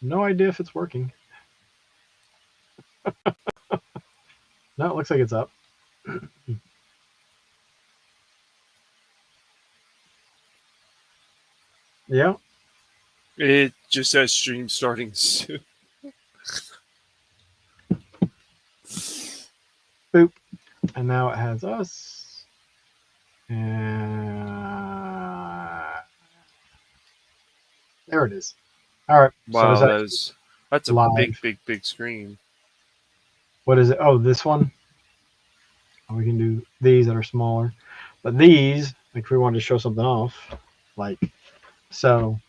No idea if it's working. No, it looks like it's up. Yeah. It just says stream starting soon. Boop. And now it has us. And there it is. All right. So is Wow, that that's a big, live? big, big screen. What is it? Oh, this one. We can do these that are smaller. But these, like if we wanted to show something off, like so.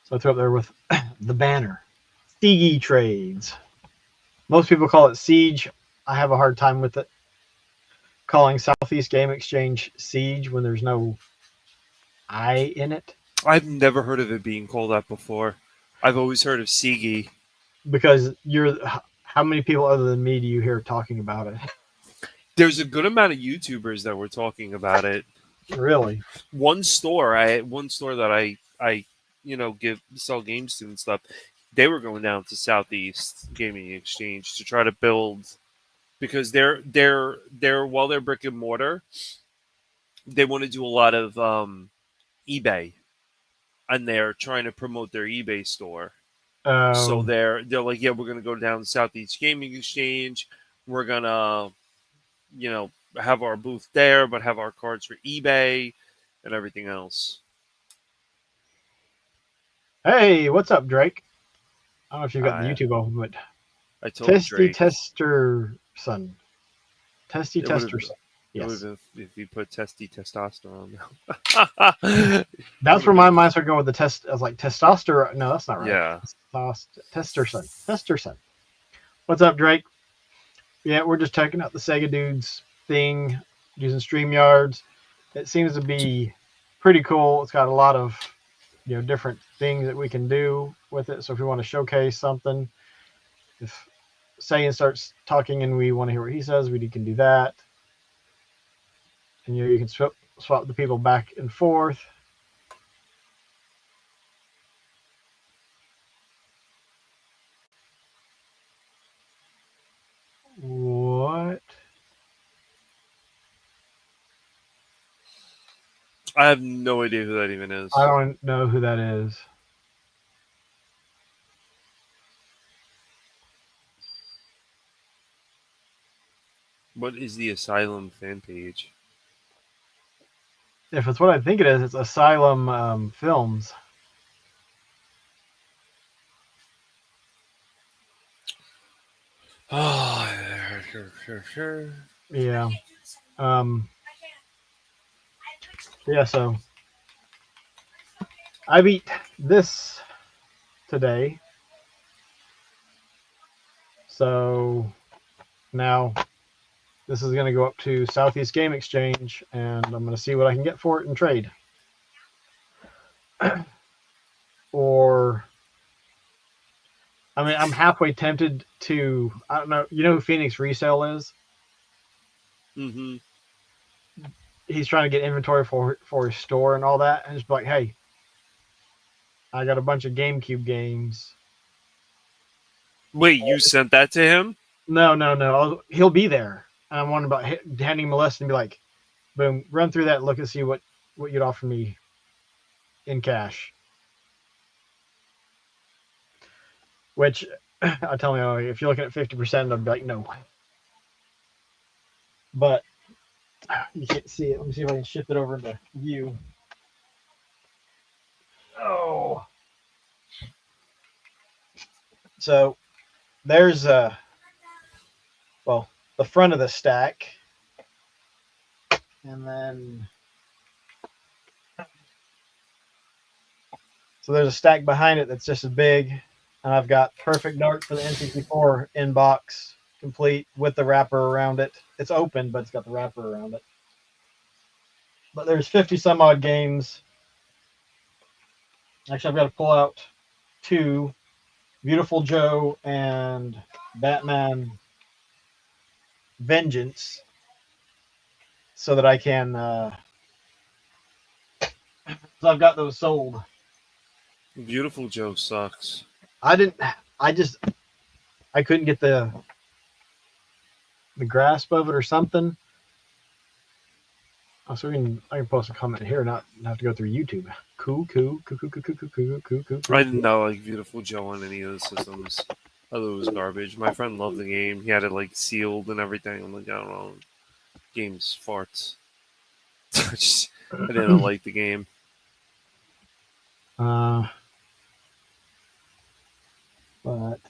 So I threw up there with the banner. Siege trades. Most people call it Siege. I have a hard time with it. Calling Southeast Game Exchange Siege when there's no I in it. I've never heard of it being called that before. I've always heard of Sigi. Because you're how many people other than me do you hear talking about it? There's a good amount of YouTubers that were talking about it. Really? One store that I give sell games to and stuff. They were going down to Southeast Gaming Exchange to try to build because they're while they're brick and mortar, they want to do a lot of eBay, and they're trying to promote their eBay store. So Um, they're like, yeah, we're gonna go down to Southeast Gaming Exchange. We're gonna you know have our booth there, but have our cards for eBay and everything else. hey, what's up, Drake? I don't know if you've got the I YouTube open, but I told Testy Drake Tester Son. Testy it would have Tester Son. it would Yes. have if you put testy testosterone. It That's would where my have mind started going with the test. I was like, testosterone. No, that's not right. yeah. Tester Son. Tester Son. What's up, Drake? Yeah, we're just checking out the Sega Dudes thing using StreamYards. It seems to be pretty cool. It's got a lot of different things that we can do with it. So if we want to showcase something, if Saiyan starts talking and we want to hear what he says, we can do that. And you can swap the people back and forth. What? I have no idea who that even is. I don't know who that is. What is the Asylum fan page? If it's what I think it is, it's Asylum Films. Oh, sure. Yeah. Um, yeah, so I beat this today. So now this is going to go up to Southeast Game Exchange, and I'm going to see what I can get for it in trade. Or, I mean, I'm halfway tempted to, I don't know, you know who Phoenix Resale is? Mm-hmm. He's trying to get inventory for his store and all that, and just be like, hey, I got a bunch of GameCube games. Wait, you sent that to him? No. He'll be there. And I'm wondering about handing him a list and be like, boom, run through that and look and see what you'd offer me in cash. Which I tell me, oh, if you're looking at 50%, I'd be like, no. But you can't see it. Let me see if I can shift it over into view. Oh. So there's well, the front of the stack. And then so there's a stack behind it that's just as big. And I've got Perfect Dark for the N64 inbox complete with the wrapper around it. It's open, but it's got the wrapper around it. But there's 50 some odd games. Actually, I've got to pull out 2, Beautiful Joe and Batman Vengeance, so that I can. So I've got those sold. Beautiful Joe sucks. I didn't. I couldn't get the grasp of it or something. Oh, so I can post a comment here, not have to go through YouTube. Cool. I didn't know like Beautiful Joe on any of the systems. I thought it was garbage. My friend loved the game. He had it like sealed and everything. I'm like, I don't know. Game's farts. I didn't like the game. But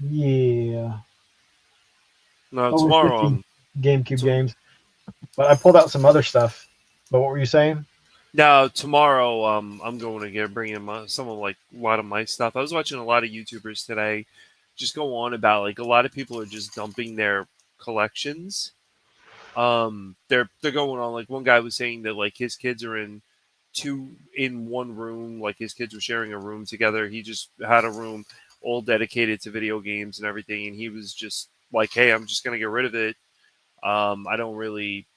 yeah. No, Over tomorrow 50 GameCube tom- games. But I pulled out some other stuff. But what were you saying? now tomorrow I'm going to get bring in some of like a lot of my stuff. I was watching a lot of YouTubers today just go on about like a lot of people are just dumping their collections. They're going on like one guy was saying that like his kids are in one room, like his kids were sharing a room together. He just had a room all dedicated to video games and everything, and he was just like, hey, I'm just gonna get rid of it. I don't really,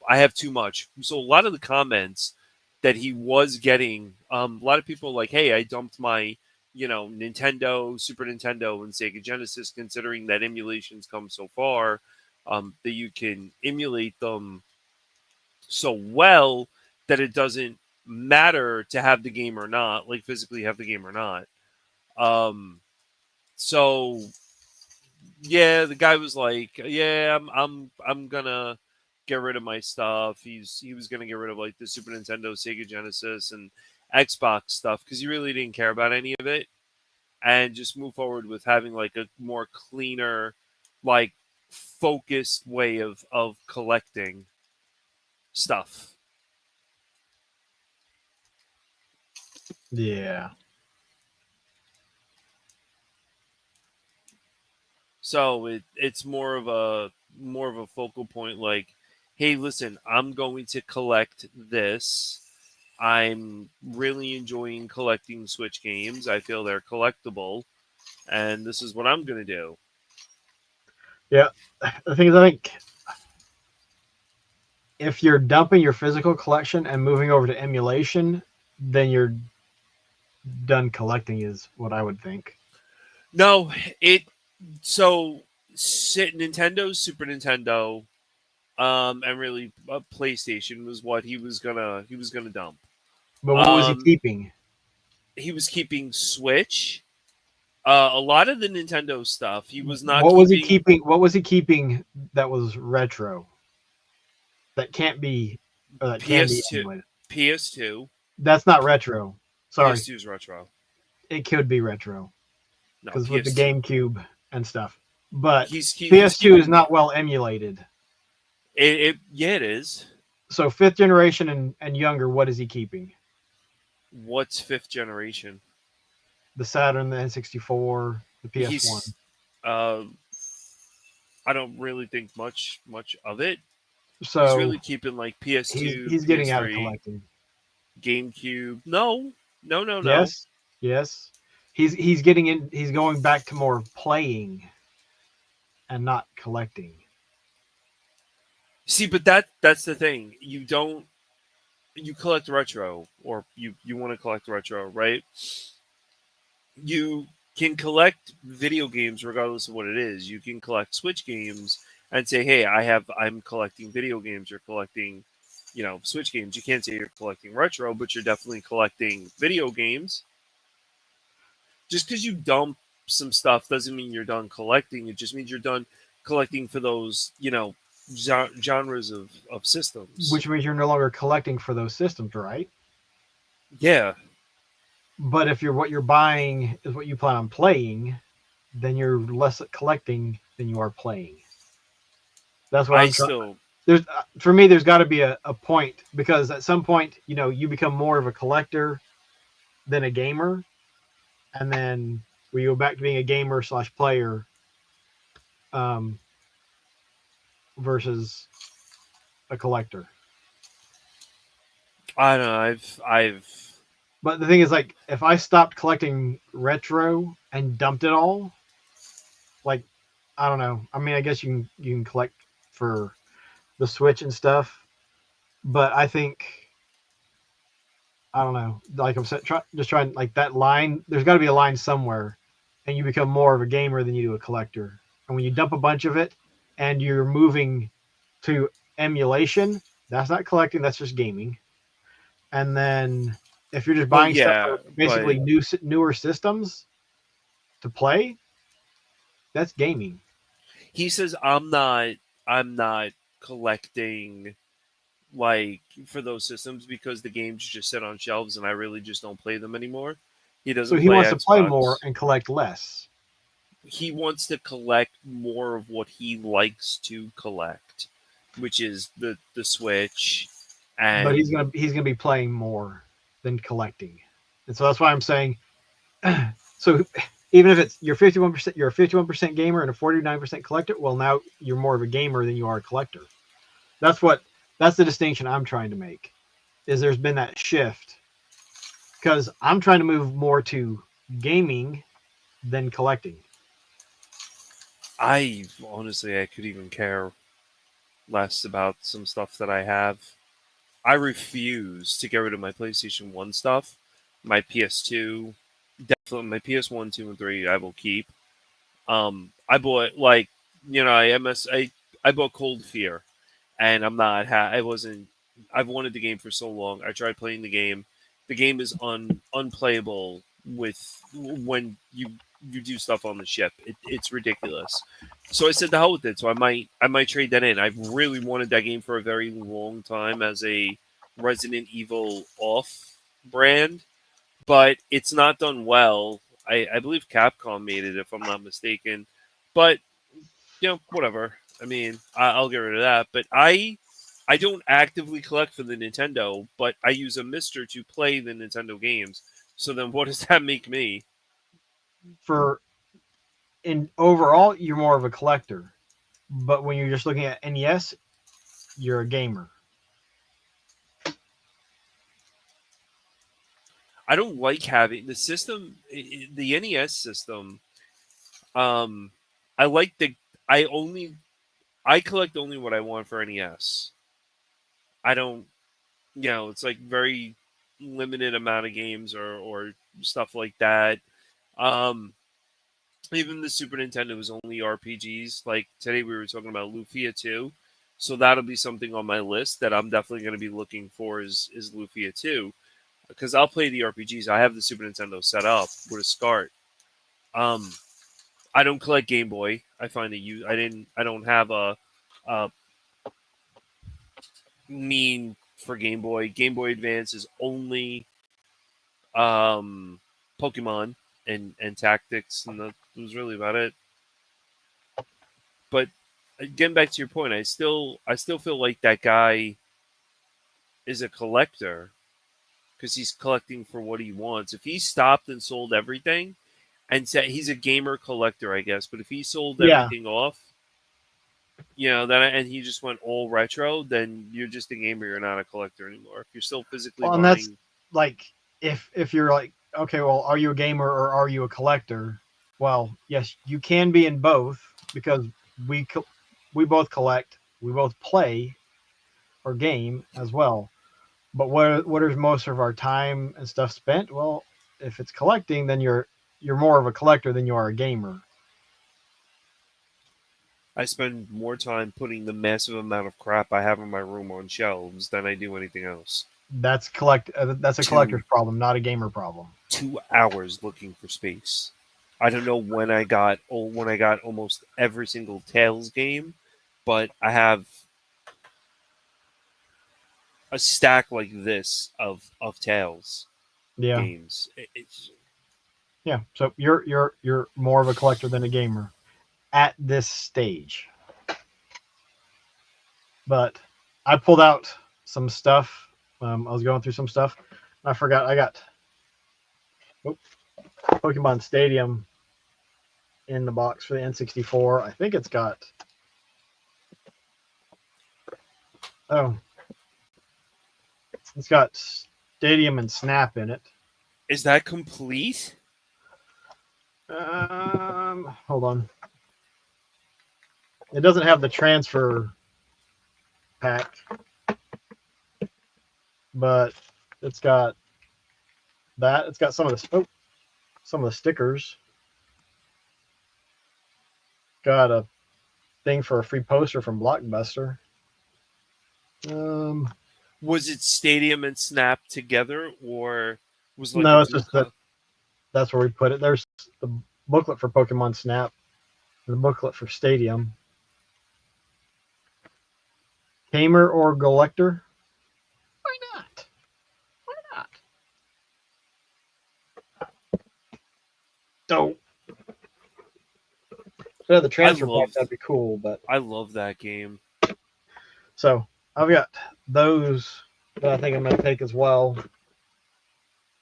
I have too much. So a lot of the comments that he was getting, a lot of people like, hey, I dumped my, Nintendo, Super Nintendo, and Sega Genesis, considering that emulations come so far, that you can emulate them so well that it doesn't matter to have the game or not, like physically have the game or not. Um, so yeah, the guy was like, "Yeah, I'm gonna get rid of my stuff." He was gonna get rid of like the Super Nintendo, Sega Genesis, and Xbox stuff because he really didn't care about any of it, and just move forward with having like a more cleaner, like focused way of collecting stuff. Yeah. So it's more of a focal point like, hey, listen, I'm going to collect this. I'm really enjoying collecting Switch games. I feel they're collectible, and this is what I'm going to do. Yeah. The thing is, I think if you're dumping your physical collection and moving over to emulation, then you're done collecting, is what I would think. No, it so Nintendo, Super Nintendo, and really PlayStation was what he was gonna dump. But what was he Um, keeping? he was keeping Switch. A lot of the Nintendo stuff. He was not What was he keeping keeping? What was he keeping that was retro? That can't be, or that can be PS2, emulated. PS2, That's not retro. Sorry, PS2 is retro. it could be retro No, because with the PS2. GameCube and stuff. But He's PS2 is keeping not well emulated. yeah, it is. So fifth generation and younger, what is he keeping? What's fifth generation? The Saturn, the N64, the PS1. He's I don't really think much of it. He's So really keeping like PS2, he's getting out of PS3, collecting. GameCube. No, no, no, no. Yes, yes. He's getting in. He's going back to more playing and not collecting. See, but that's the thing. You collect retro, or you want to collect retro, right? You can collect video games regardless of what it is. You can collect Switch games and say, "Hey, I'm collecting video games." You're collecting, Switch games. You can't say you're collecting retro, but you're definitely collecting video games. Just because you dump some stuff doesn't mean you're done collecting. It just means you're done collecting for those, genres of systems. Which means you're no longer collecting for those systems, right? Yeah, But if what you're buying is what you plan on playing, then you're less collecting than you are playing. That's what I I'm trying. still There's for me, there's got to be a point because at some point, you become more of a collector than a gamer, and then we go back to being a gamer slash player, um, versus a collector. I don't know. I've But the thing is, like, if I stopped collecting retro and dumped it all, like, I don't know. I mean, I guess you can collect for the Switch and stuff, but I think I don't know. Like I'm just trying like that line. There's got to be a line somewhere, and you become more of a gamer than you do a collector. And when you dump a bunch of it, and you're moving to emulation, that's not collecting. That's just gaming. And then if you're just Well, buying stuff yeah, for but basically newer systems to play, that's gaming. he says I'm not collecting like for those systems because the games just sit on shelves and I really just don't play them anymore. He So doesn't he play wants to play more Xbox. and collect less, He wants to collect more of what he likes to collect, which is the Switch but and he's gonna be playing more than collecting, and so that's why I'm saying. So even if it's you're 51%, you're a 51% gamer and a 49% collector. Well, now you're more of a gamer than you are a collector. That's what that's the distinction I'm trying to make. Is there's been that shift because I'm trying to move more to gaming than collecting. I honestly I could even care less about some stuff that I have. I refuse to get rid of my PlayStation 1 stuff. My PS2, definitely my PS1, 2, and 3, I will keep. I bought like I bought Cold Fear, and I wasn't. I've wanted the game for so long. I tried playing the game. The game is unplayable with when you do stuff on the ship. It's ridiculous. So I said the hell with it. So I might trade that in. I've really wanted that game for a very long time as a Resident Evil off brand, but it's not done well. I believe Capcom made it, if I'm not mistaken. But whatever. I mean, I'll get rid of that. But I don't actively collect for the Nintendo, but I use a Mister to play the Nintendo games. So then, what does that make me? For in overall, you're more of a collector, but when you're just looking at NES, you're a gamer. I don't like having the system, the NES system. Um, I like the. I only I collect only what I want for NES. I don't. It's like very limited amount of games or stuff like that. Um, Even the Super Nintendo was only RPGs. Like today, we were talking about Lufia 2, so that'll be something on my list that I'm definitely going to be looking for is Lufia 2 because I'll play the RPGs. I have the Super Nintendo set up where to start. Um, I don't collect Game Boy. I find that I don't have a mean for Game Boy. Game Boy Advance is only um, Pokemon and Tactics, and that was really about it. But getting back to your point, I still feel like that guy is a collector because he's collecting for what he wants. If he stopped and sold everything and said he's a gamer collector, I guess, but if he sold Yeah. everything off, then and he just went all retro, then you're just a gamer. You're not a collector anymore. If you're still physically Well, and that's buying, like if you're like, okay, well, are you a gamer or are you a collector? Well, yes, you can be in both because we we both collect, we both play or game as well. But what is most of our time and stuff spent? Well, if it's collecting, then you're more of a collector than you are a gamer. I spend more time putting the massive amount of crap I have in my room on shelves than I do anything else. That's a collector's Two problem, not a gamer problem. 2 hours looking for space. I don't know when I got almost every single Tails game, but I have a stack like this of Tails Yeah. games. It's Yeah. So you're more of a collector than a gamer at this stage. But I pulled out some stuff. I was going through some stuff. I forgot I got oh, Pokemon Stadium in the box for the N64. I think it's got oh, it's got Stadium and Snap in it. is that complete? Hold on. It doesn't have the transfer pack, but it's got that. It's got some of the stickers. Got a thing for a free poster from Blockbuster. Was it Stadium and Snap together, or was it like a No, it's just that dual? that's where we put it. There's the booklet for Pokemon Snap, and the booklet for Stadium. Gamer or Collector? Why not? Why not? So, yeah, the transfer pack that'd be cool, but I love that game. so I've got those that I think I'm gonna take as well.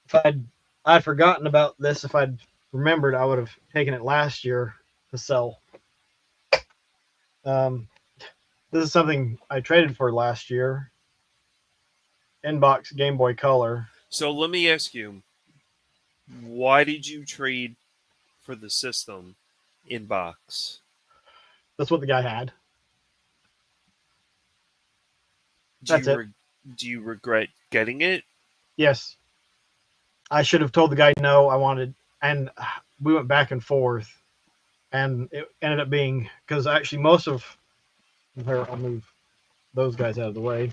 If I'd forgotten about this, if I'd remembered, I would have taken it last year to sell. Um, this is something I traded for last year. Inbox Game Boy Color. So let me ask you, why did you trade for the system in box? That's what the guy had. Do That's you it. do you regret getting it? Yes. I should have told the guy no, I wanted, and we went back and forth, and it ended up being because actually most of here I'll move those guys out of the way.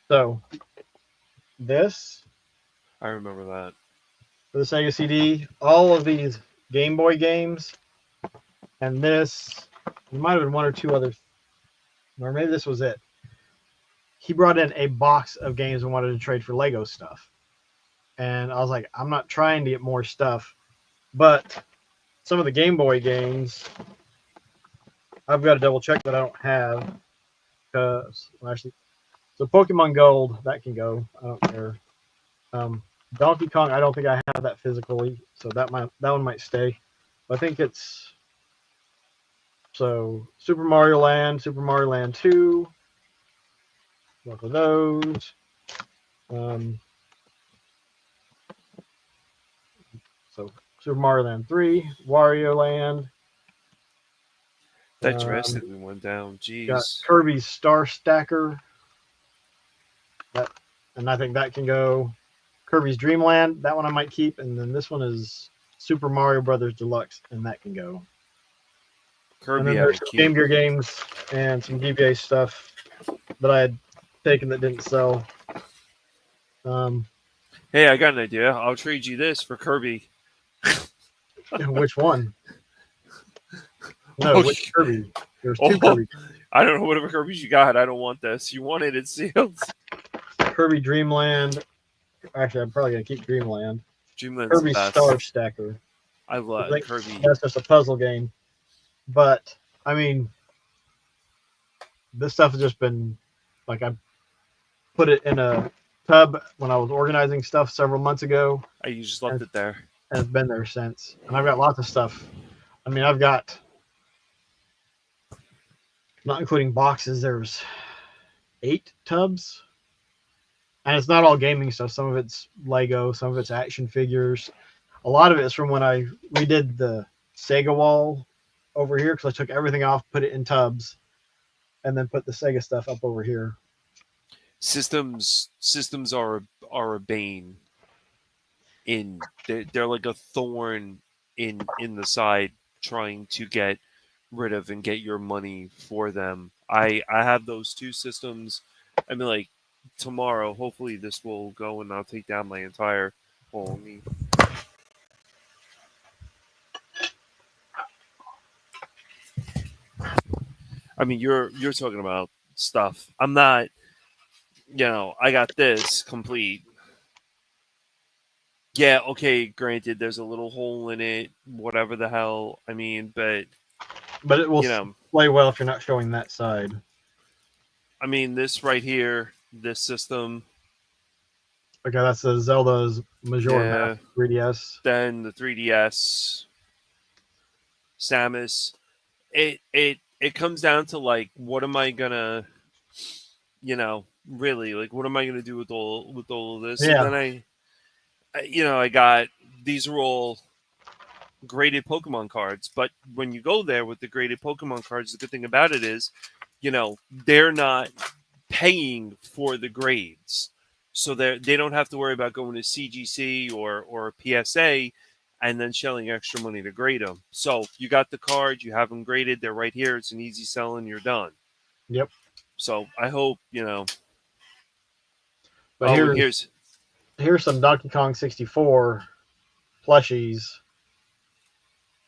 So this I remember that. for the Sega CD, all of these Game Boy games, and this there might have been one or two others, or maybe this was it. He brought in a box of games and wanted to trade for Lego stuff, and I was like, I'm not trying to get more stuff, but some of the Game Boy games I've got to double check that I don't have because well, actually, so Pokemon Gold that can go. I don't care. Donkey Kong, I don't think I have that physically, so that one might stay. But I think it's so Super Mario Land, Super Mario Land 2, both of those. So Super Mario Land 3, Wario Land. That drastically went down. Got Jeez. Kirby's Star Stacker. That, and I think that can go. Kirby's Dream Land, that one I might keep, and then this one is Super Mario Brothers Deluxe, and that can go. Kirby, and then there's some Game Gear games and some GBA stuff that I had taken that didn't sell. Hey, I got an idea. I'll trade you this for Kirby. Which one? No, which Kirby? There's two Kirby. I don't know whatever Kirby's you got. I don't want this. You want it, it's sealed. Kirby Dreamland. Actually, I'm probably gonna keep Dreamland. Dreamland's Kirby best. Star Stacker. I love Kirby. That's just a puzzle game. But I mean, this stuff has just been like I put it in a tub when I was organizing stuff several months ago. You just left it there. And it's been there since. And I've got lots of stuff. I mean, I've got, not including boxes, there's 8 tubs. And it's not all gaming stuff. Some of it's Lego, some of it's action figures. A lot of it is from when I redid the Sega wall over here because I took everything off, put it in tubs, and then put the Sega stuff up over here. Systems are a bane. They're like a thorn in the side trying to get rid of and get your money for them. I have those 2 systems. I mean, like tomorrow, hopefully this will go and I'll take down my entire. Well, I mean, you're talking about stuff. I'm not. I got this complete. Yeah, okay, granted, there's a little hole in it, whatever the hell. I mean, but it will play well if you're not showing that side. I mean, this right here, this system. Okay, that's the Zelda's Majora 3DS. Then the 3DS, Samus. It comes down to like, what am I gonna, really like, what am I gonna do with all of this? Yeah. And then I got, these are all graded Pokemon cards, but when you go there with the graded Pokemon cards, the good thing about it is, they're not paying for the grades. so they don't have to worry about going to CGC or PSA and then shelling extra money to grade them. So you got the card, you have them graded, they're right here. It's an easy sell, and you're done. Yep. So I hope But Oh, and here's here's some Donkey Kong 64 plushies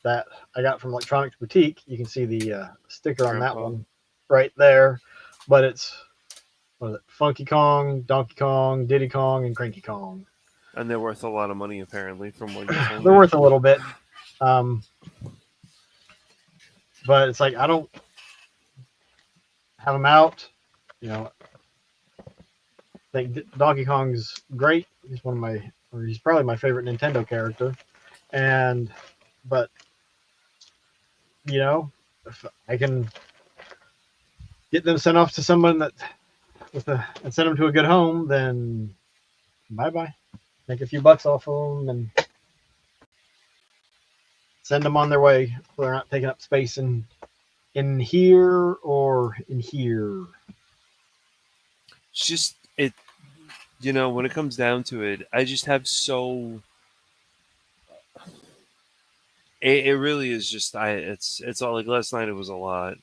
that I got from Electronics Boutique. You can see the sticker on that Grandpa. one right there. But it's what is it? Funky Kong, Donkey Kong, Diddy Kong, and Cranky Kong. And they're worth a lot of money apparently, from what you told They're me. worth a little bit. But it's like I don't have them out. You know, I think Donkey Kong's great. He's he's probably my favorite Nintendo character. But you know, if I can get them sent off to someone and send them to a good home, then bye bye. Make a few bucks off of them and send them on their way. So they're not taking up space in here or in here. It's just it, when it comes down to it, I just have so. It really is just it's all like last night. It was a lot.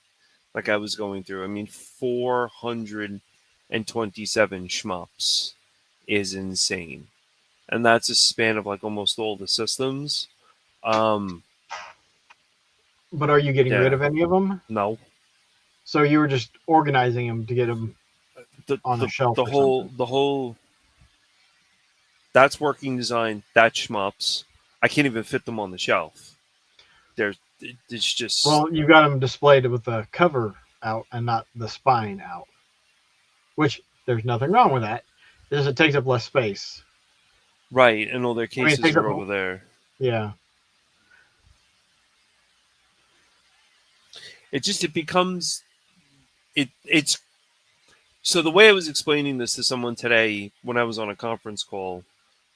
Like I was going through. I mean, 427 shmups is insane, and that's a span of like almost all the systems. But are you getting rid of any of them? No. So you were just organizing them to get them on the shelf. The whole. That's working design. That's shmups. I can't even fit them on the shelf. It's just. Well, you got them displayed with the cover out and not the spine out, which there's nothing wrong with that. It takes up less space. Right, and all their cases are over there. Yeah. It becomes. It's. So the way I was explaining this to someone today when I was on a conference call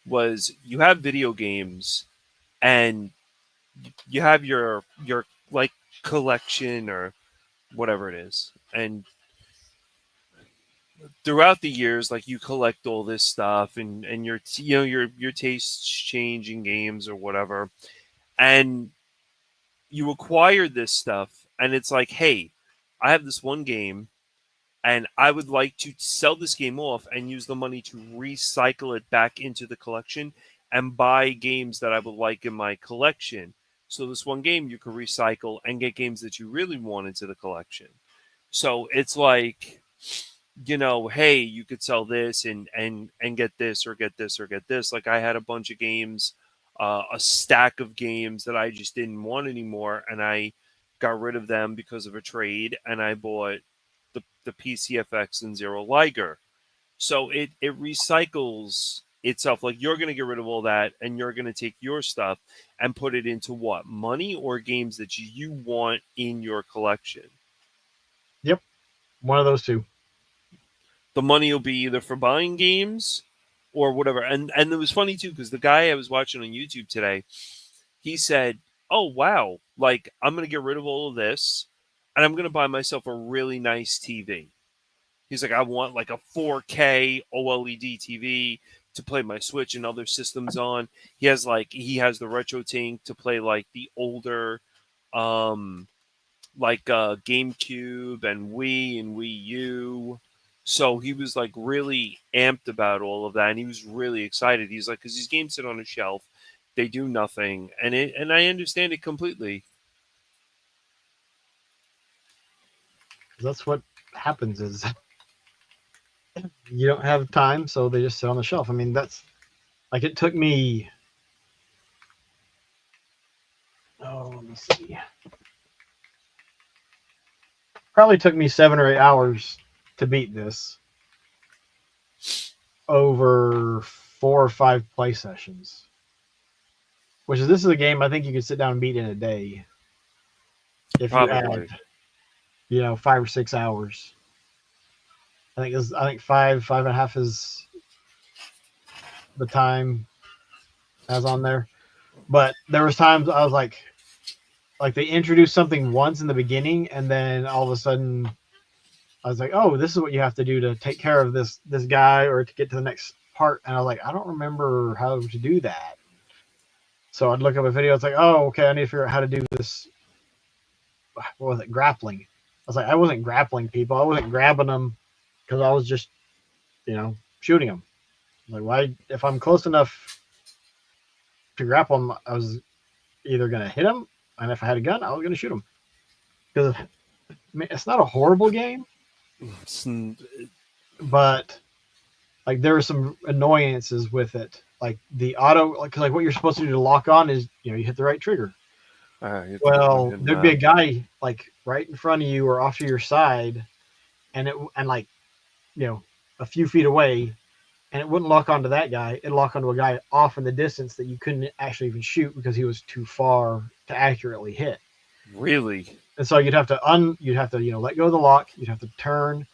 was you have video games and you have your like collection or whatever it is, and throughout the years, like you collect all this stuff, and your tastes change in games or whatever, and you acquire this stuff, and it's like, hey, I have this one game, and I would like to sell this game off and use the money to recycle it back into the collection and buy games that I would like in my collection. So this one game you could recycle and get games that you really want into the collection. So it's like, hey, you could sell this and get this or get this or get this. Like I had a bunch of games, a stack of games that I just didn't want anymore, and I got rid of them because of a trade, and I bought the PCFX and Zero Liger. So it recycles itself. Like you're going to get rid of all that, and you're going to take your stuff and put it into what? Money or games that you want in your collection? Yep. One of those two. The money will be either for buying games or whatever. And it was funny too, because the guy I was watching on YouTube today, he said, oh, wow, like I'm going to get rid of all of this and I'm going to buy myself a really nice TV. He's like, I want like a 4K OLED TV to play my Switch and other systems on. He has the retro tank to play like the older, GameCube and Wii and Wii U. So he was like really amped about all of that, and he was really excited. He's like, because these games sit on a shelf, they do nothing, and I understand it completely. That's what happens is you don't have time, so they just sit on the shelf. I mean, that's like it took me. Oh, let me see. Probably took me 7 or 8 hours to beat this over 4 or 5 play sessions. This is a game I think you could sit down and beat in a day if Probably. you add, 5 or 6 hours. I think 5.5 is the time as on there. But there was times I was like they introduced something once in the beginning, and then all of a sudden I was like, oh, this is what you have to do to take care of this guy or to get to the next apart, and I was like, I don't remember how to do that. So I'd look up a video. It's like, oh, okay, I need to figure out how to do this. What was it? Grappling. I was like, I wasn't grappling people. I wasn't grabbing them because I was just, shooting them. Like, why? If I'm close enough to grapple them, I was either gonna hit them, and if I had a gun, I was gonna shoot them. Because it's not a horrible game, but like there are some annoyances with it. Like the auto, like what you're supposed to do to lock on is, you hit the right trigger. Well, there'd be a guy like right in front of you or off to your side, and like, a few feet away, and it wouldn't lock onto that guy. It'd lock onto a guy off in the distance that you couldn't actually even shoot because he was too far to accurately hit. Really? And so you'd have to let go of the lock. You'd have to turn,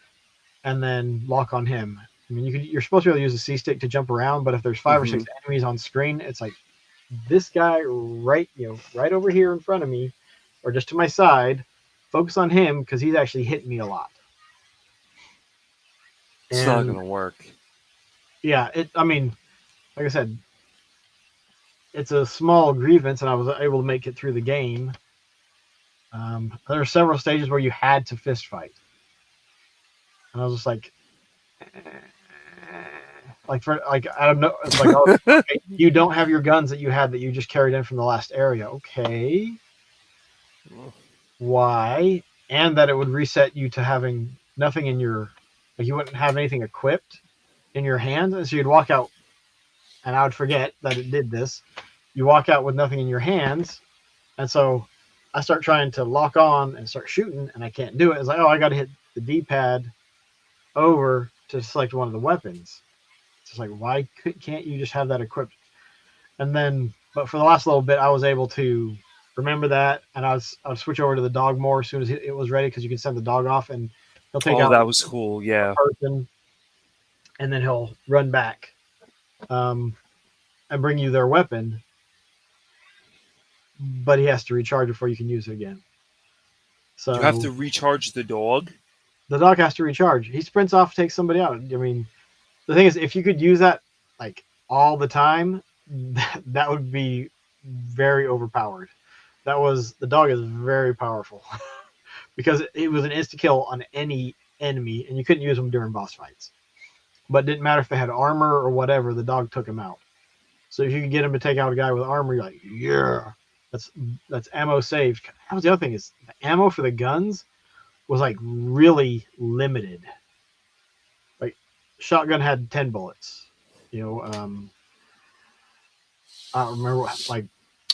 and then lock on him. I mean, you're supposed to be able to use a C stick to jump around, but if there's 5 or 6 enemies on screen, it's like this guy right over here in front of me, or just to my side. Focus on him because he's actually hitting me a lot. It's not gonna work. Yeah, I mean, like I said, it's a small grievance, and I was able to make it through the game. There are several stages where you had to fist fight, and I was just like, I don't know. It's like, oh, okay, you don't have your guns that you had that you just carried in from the last area. Okay, why? And that it would reset you to having nothing in your, like you wouldn't have anything equipped in your hands, and so you'd walk out, and I would forget that it did this. You walk out with nothing in your hands, and so I start trying to lock on and start shooting, and I can't do it. It's like, oh, I got to hit the D-pad over to select one of the weapons. It's just like, why can't you just have that equipped? And then, but for the last little bit, I was able to remember that, and I would switch over to the dog more as soon as it was ready, because you can send the dog off, and he'll take out. Oh, that was cool. Yeah. Person, and then he'll run back, and bring you their weapon, but he has to recharge before you can use it again. So you have to recharge the dog. The dog has to recharge. He sprints off, takes somebody out. I mean, the thing is, if you could use that like all the time, that would be very overpowered. The dog is very powerful because it was an insta kill on any enemy, and you couldn't use them during boss fights. But it didn't matter if they had armor or whatever, the dog took him out. So if you could get him to take out a guy with armor, you're like, yeah, that's ammo saved. That was the other thing, is the ammo for the guns was like really limited. Like shotgun had 10 bullets. I don't remember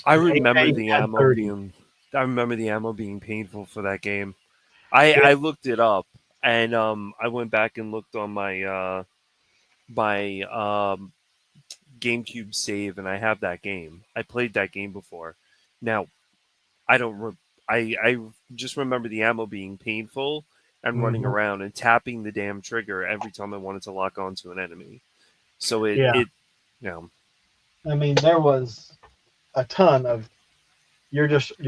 I remember the ammo being. I remember the ammo being painful for that game. I looked it up, and I went back and looked on my GameCube save, and I have that game. I played that game before. Now, I don't. I just remember the ammo being painful and running around and tapping the damn trigger every time I wanted to lock onto an enemy. So I mean, there was a ton of you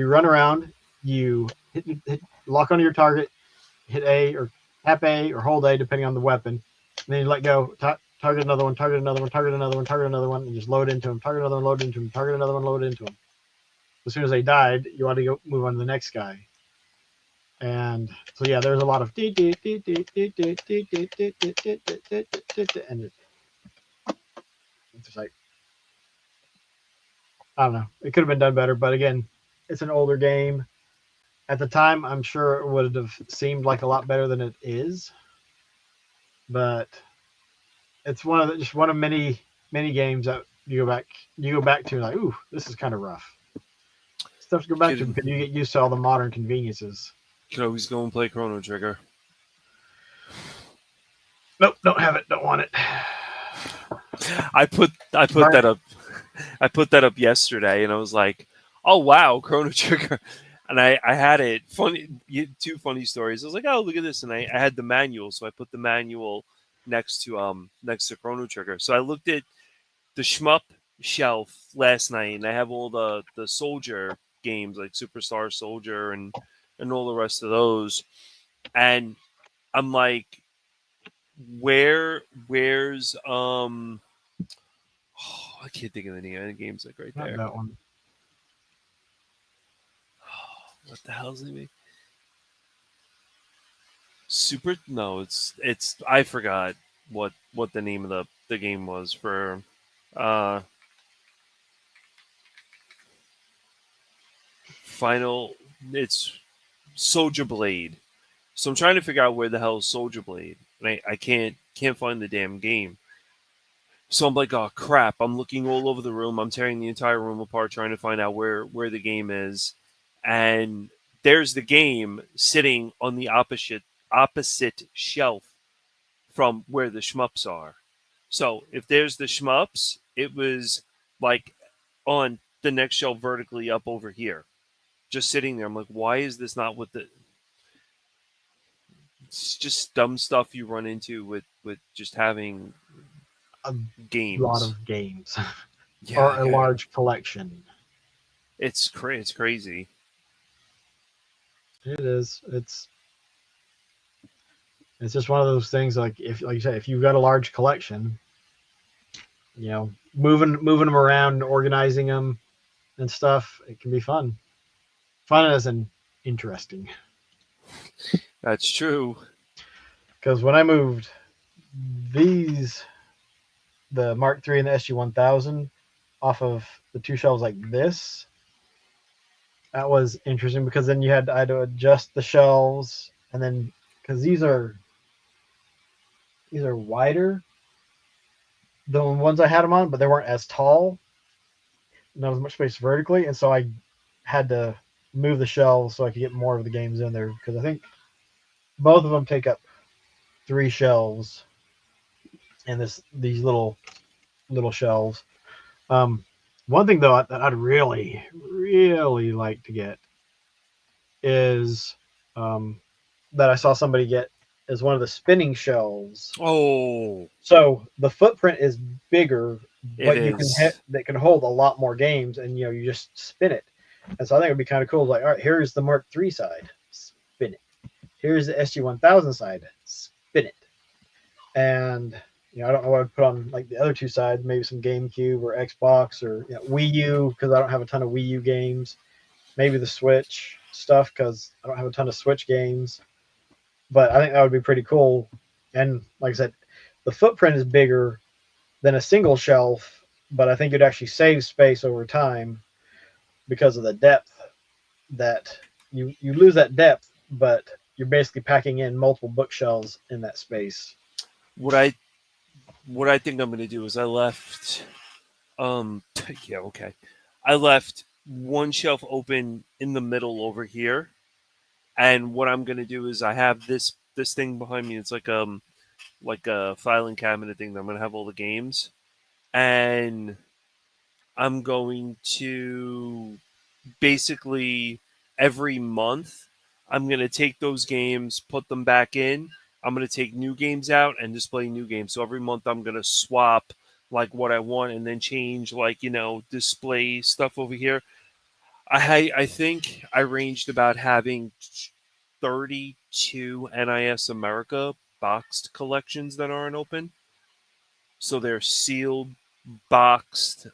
run around, you hit lock onto your target, hit A or tap A or hold A depending on the weapon, and then you let go, target another one, target another one, target another one, target another one, and just load into them, target another one, load into them, target another one, load into them. As soon as they died, you want to go move on to the next guy. And so yeah, there's a lot of and it's just like, I don't know. It could have been done better, but again, it's an older game. At the time, I'm sure it would have seemed like a lot better than it is. But it's one of many games that you go back to like, ooh, this is kind of rough. Stuff to go back to because you get used to all the modern conveniences. You can always go and play Chrono Trigger. Nope, don't have it. Don't want it. I put that up. I put that up yesterday, and I was like, "Oh wow, Chrono Trigger!" And I had it. Funny, 2 funny stories. I was like, "Oh, look at this!" And I had the manual, so I put the manual next to Chrono Trigger. So I looked at the shmup shelf last night, and I have all the soldier games like Superstar Soldier and all the rest of those. And I'm like, where's I can't think of the name of the game's like right Not there. that one. What the hell's the name? Super? No, it's. I forgot what the name of the game was for. Uh, Final. It's Soldier Blade. So I'm trying to figure out where the hell is Soldier Blade, and I can't find the damn game. So I'm like, oh crap! I'm looking all over the room. I'm tearing the entire room apart, trying to find out where the game is, and there's the game sitting on the opposite shelf from where the shmups are. So if there's the shmups, it was like on the next shelf vertically up over here, just sitting there. I'm like, why is this not with the? It's just dumb stuff you run into with just having A lot games. of games Yeah, or like a large collection. it's crazy. It is. It's just one of those things. Like if, like you say, if you've got a large collection, moving them around, and organizing them and stuff, it can be fun. Fun as in interesting. That's true. Because when I moved these, the Mark III and the SG-1000, off of the two shelves like this, that was interesting because then I had to adjust the shelves, and then because these are wider than the ones I had them on, but they weren't as tall, not as much space vertically, and so I had to move the shelves so I could get more of the games in there because I think both of them take up 3 shelves in these little shelves. One thing though that I'd really really like to get is that I saw somebody get is one of the spinning shelves. Oh, So the footprint is bigger, it but is. that can hold a lot more games, and you just spin it. And so I think it'd be kind of cool. Like, all right, here's the Mark III side, spin it. Here's the SG-1000 side, spin it. And I don't know what I'd put on like the other two sides. Maybe some GameCube or Xbox or Wii U because I don't have a ton of Wii U games. Maybe the Switch stuff because I don't have a ton of Switch games. But I think that would be pretty cool. And like I said, the footprint is bigger than a single shelf, but I think you'd actually save space over time because of the depth that you lose that depth, but you're basically packing in multiple bookshelves in that space. What I think I'm gonna do is I left. Yeah, okay. I left one shelf open in the middle over here, and what I'm gonna do is I have this thing behind me. It's like a filing cabinet thing that I'm gonna have all the games, and I'm going to basically every month I'm going to take those games, put them back in. I'm going to take new games out and display new games. So every month I'm going to swap like what I want and then change like, display stuff over here. I think I ranged about having 32 NIS America boxed collections that aren't open. So they're sealed, boxed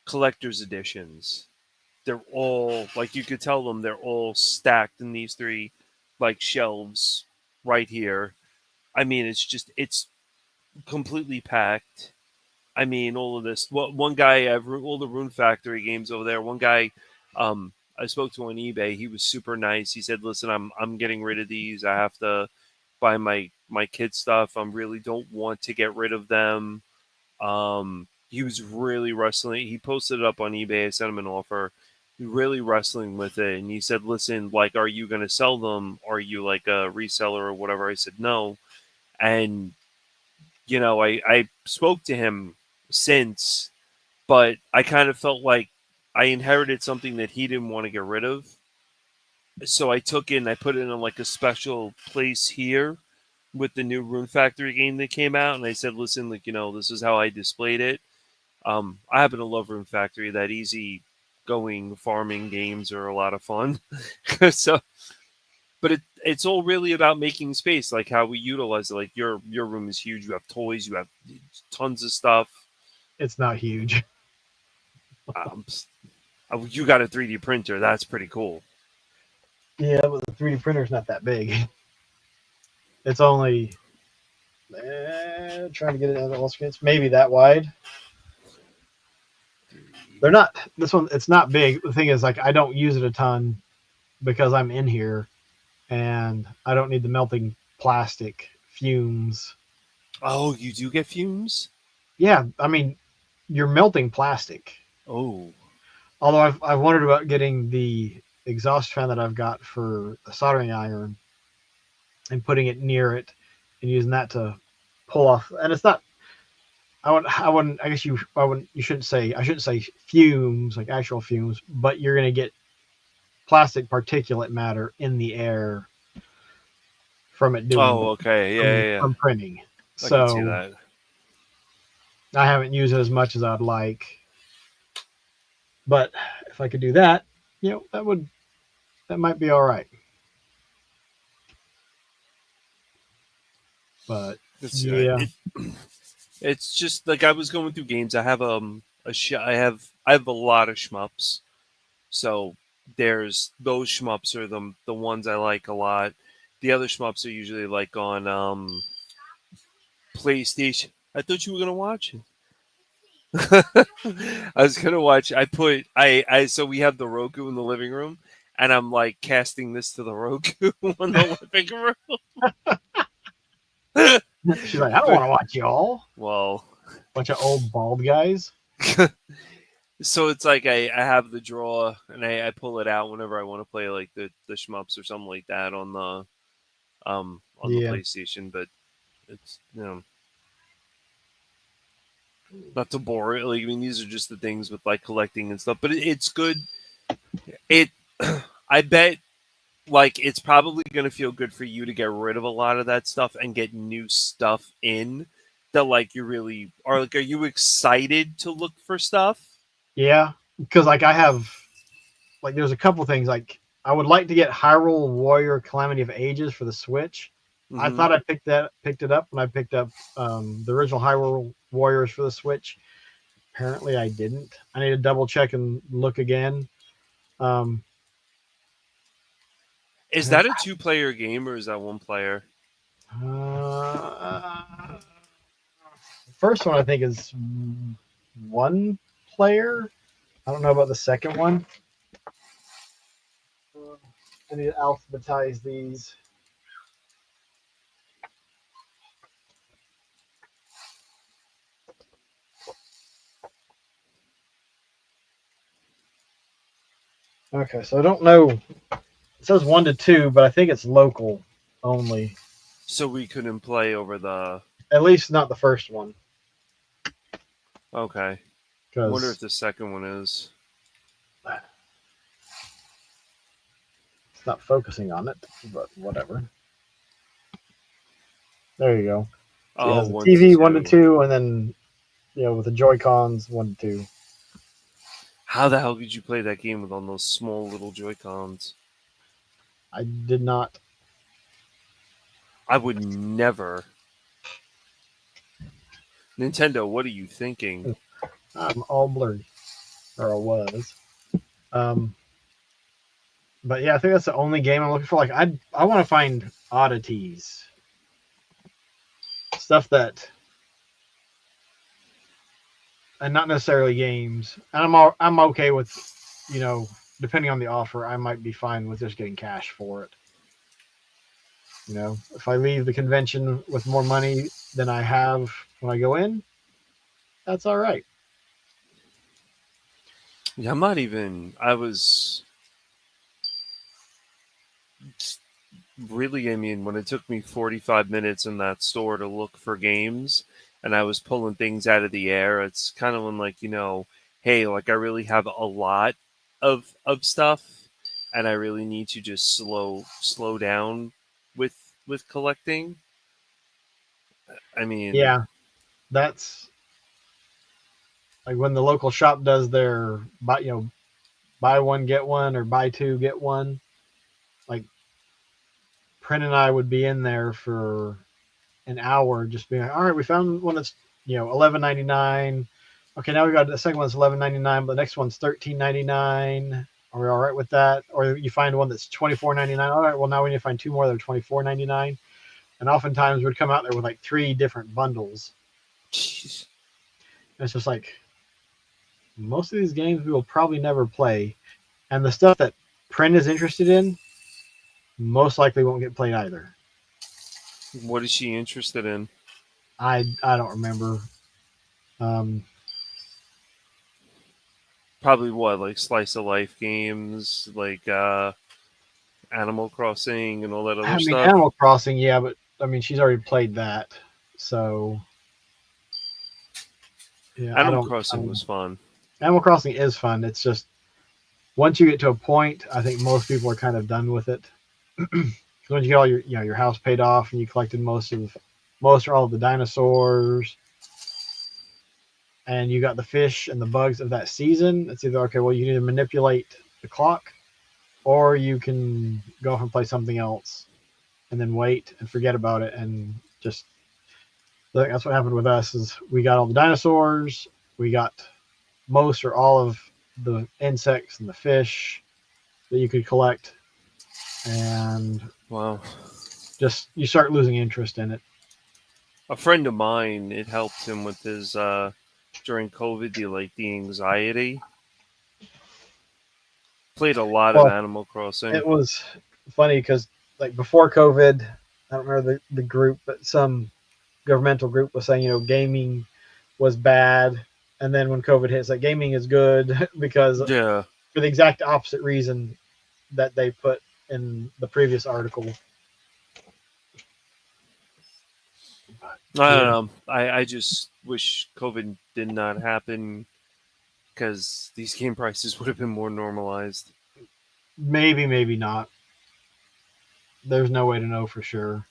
collector's editions. They're all like you could tell them they're all stacked in these three like shelves right here. I mean, it's completely packed. I mean, all of this. One guy, all the Rune Factory games over there. One guy, I spoke to on eBay. He was super nice. He said, "Listen, I'm getting rid of these. I have to buy my kids stuff. I really don't want to get rid of them." He was really wrestling. He posted it up on eBay. I sent him an offer. He was really wrestling with it, and he said, "Listen, like, are you going to sell them? Are you like a reseller or whatever?" I said, "No." And I spoke to him since, but I kind of felt like I inherited something that he didn't want to get rid of. So I put it in like a special place here with the new Rune Factory game that came out, and I said, "Listen, like this is how I displayed it." I happen to love Rune Factory. That easy going farming games are a lot of fun. So, but it's all really about making space, like how we utilize it. Like your room is huge. You have toys. You have tons of stuff. it's not huge. Um, you got a 3D printer. That's pretty cool. Yeah, but the 3D printer's not that big. It's only trying to get it on all screens. Maybe that wide. They're not. This one, it's not big. The thing is, like, I don't use it a ton because I'm in here, and I don't need the melting plastic fumes. Oh, you do get fumes? Yeah, I mean, you're melting plastic. Oh. Although I've wondered about getting the exhaust fan that I've got for the soldering iron and putting it near it and using that to pull off. And it's not. I wouldn't. I guess you. I wouldn't. You shouldn't say. I shouldn't say fumes, like actual fumes. But you're gonna get plastic particulate matter in the air from it doing Oh, okay. Yeah, from, yeah, yeah. from printing. I can see So that. I haven't used it as much as I'd like. But if I could do that, that might be all right. But It's, yeah, it's just like I was going through games. I have I have a lot of shmups. So there's those shmups are the ones I like a lot. The other shmups are usually like on PlayStation. I thought you were gonna watch it. I was gonna watch. I so we have the Roku in the living room, and I'm like casting this to the Roku in the living room. she's like, I don't want to watch y'all. Well, Bunch of old bald guys. so it's like I have the drawer and I pull it out whenever I want to play like the shmups or something like that on the Yeah, PlayStation, but it's not to bore it. Like I mean, these are just the things with like collecting and stuff, but it's good. It I bet like it's probably going to feel good for you to get rid of a lot of that stuff and get new stuff in that like you really are like. Are you excited to look for stuff? yeah. Because like I have, like, there's a couple things like I would like to get Hyrule Warrior Calamity of Ages for the Switch. I Mm-hmm. thought I picked it up when I picked up the original Hyrule Warriors for the Switch. Apparently, I didn't. I need to double check and look again. Um, Is that a two-player game or is that one player? uh, first one I think is one player. I don't know about the second one. I need to alphabetize these. Okay, so I don't know. It says 1 to 2, but I think it's local only. So we couldn't play over the. At least not the first one, Okay. I wonder if because the second one is. it's not focusing on it. But whatever. There you go. So it Oh, has the one to TV 1 to two. 2, and then with the Joy Cons 1 to 2. How the hell did you play that game with all those small little Joy Cons? I did not. I would never. Nintendo, what are you thinking? I'm all blurry, or I was. Um, but yeah, I think that's the only game I'm looking for. Like I want to find oddities, stuff that, and not necessarily games. And I'm okay with, depending on the offer, I might be fine with just getting cash for it. If I leave the convention with more money than I have when I go in, that's all right. Yeah, I'm not even. I was really. I mean, when it took me 45 minutes in that store to look for games, and I was pulling things out of the air, it's kind of when like hey, like I really have a lot of stuff, and I really need to just slow down with collecting. I mean, Yeah, that's like when the local shop does their buy one get one or buy two get one. Like Prin and I would be in there for an hour just being like, all right, we found one that's $11.99 Okay, now we got the second one's $11.99, but the next one's $13.99. Are we all right with that? Or you find one that's $24.99. All right, well now we need to find two more that are $24.99. And oftentimes we'd come out there with like 3 different bundles. Jeez. And it's just like most of these games we will probably never play, and the stuff that Print is interested in most likely won't get played either. What is she interested in? I don't remember. Um, Probably what, like slice of life games, like Animal Crossing and all that other I mean, stuff. Animal Crossing, yeah, but I mean, she's already played that, so yeah, I Animal don't. Crossing was fun. Animal Crossing is fun. It's just once you get to a point, I think most people are kind of done with it. Because once you get all your your house paid off and you collected most or all of the dinosaurs, and you got the fish and the bugs of that season, it's either okay, well you need to manipulate the clock, or you can go off and play something else, and then wait and forget about it and just. That's what happened with us. Is we got all the dinosaurs, we got most or all of the insects and the fish that you could collect, and Wow. just you start losing interest in it. A friend of mine, it helped him with his during COVID, the anxiety. Played a lot of Well, Animal Crossing. it was funny because like before COVID, I don't remember the group, but some governmental group was saying gaming was bad, and then when COVID hits, like gaming is good because Yeah. for the exact opposite reason that they put in the previous article. I don't Yeah, know. I just wish COVID did not happen because these game prices would have been more normalized. maybe not. There's no way to know for sure.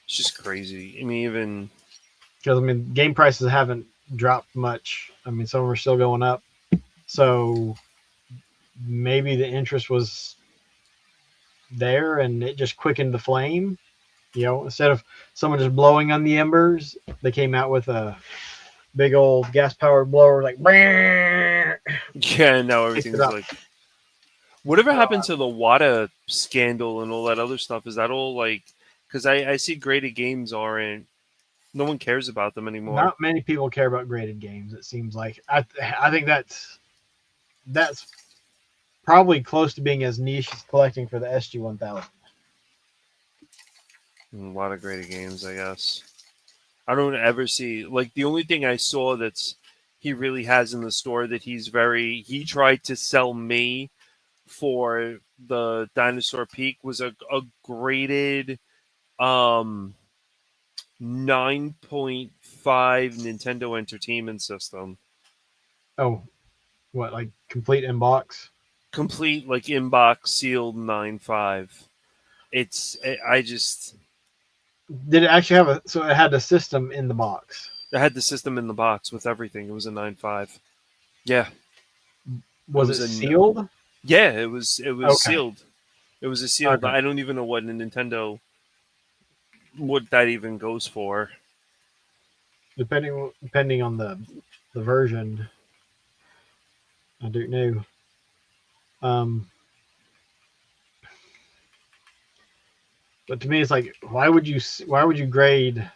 It's just crazy. I mean, even Because I mean, game prices haven't dropped much. I mean, some are still going up. So maybe the interest was there and it just quickened the flame. Instead of someone just blowing on the embers, they came out with a big old gas powered blower, like, yeah, now picked it everything's up. like, whatever So, happened to the WADA scandal and all that other stuff? Is that all like? Because I see graded games aren't. No one cares about them anymore. not many people care about graded games. It seems like I think that's probably close to being as niche as collecting for the SG-1000. A lot of graded games, I guess. I don't ever see like the only thing I saw that's he really has in the store that he tried to sell me for the Dinosaur Peak was a graded um 9.5 Nintendo Entertainment System. Oh, what, like complete in box? Complete like inbox sealed 9.5. I just Did it actually have so it had the system in the box? I had the system in the box with everything. It was a 9.5. Yeah, it Was was it a sealed? yeah, it was Okay. sealed. It was a sealed. Okay. I don't even know what a Nintendo what that even goes for. Depending on the version, I don't know. Um, but to me, it's like, why would you grade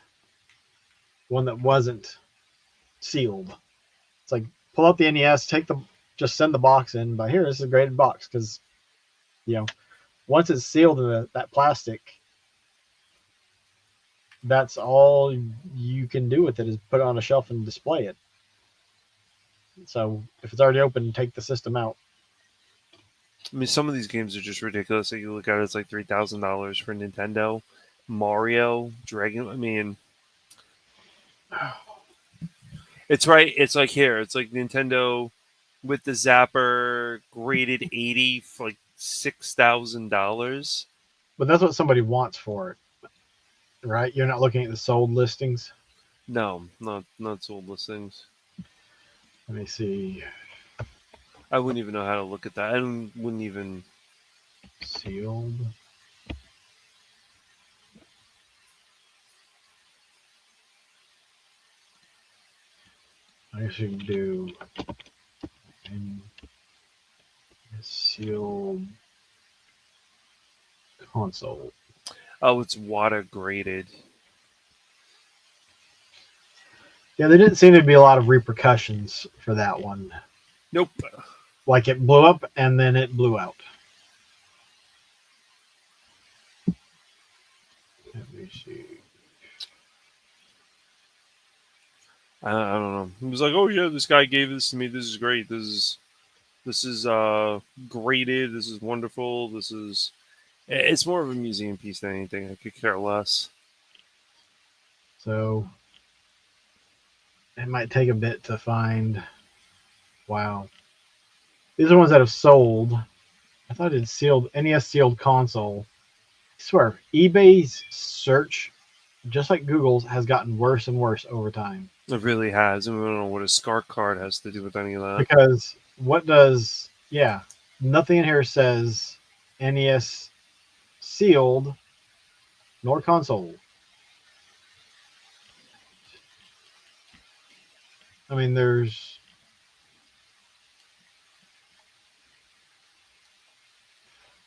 one that wasn't sealed? It's like pull out the NES, just send the box in. But here, this is a graded box because you know once it's sealed in that plastic, that's all you can do with it is put it on a shelf and display it. So if it's already open, take the system out. I mean, some of these games are just ridiculous. Like you look at it, it's like $3,000 for Nintendo, Mario, Dragon. I mean, it's right. It's like here. It's like Nintendo with the Zapper graded 80 for like $6,000. But that's what somebody wants for it, right? You're not looking at the sold listings. No, not sold listings. Let me see. I wouldn't even know how to look at that. Wouldn't even. Sealed. I guess you can do and sealed console. Oh, it's water graded. Yeah, there didn't seem to be a lot of repercussions for that one. Nope. Like it blew up and then it blew out. Let me see. I don't know. He was like, "Oh yeah, this guy gave this to me. This is great. This is graded. This is wonderful. This is." It's more of a museum piece than anything. I could care less. So it might take a bit to find. Wow. These are ones that have sold. I thought it sealed NES sealed console. I swear, eBay's search, just like Google's, has gotten worse and worse over time. It really has. I don't know what a SCAR card has to do with any of that. Because what does, yeah, nothing in here says NES sealed nor console. I mean, there's.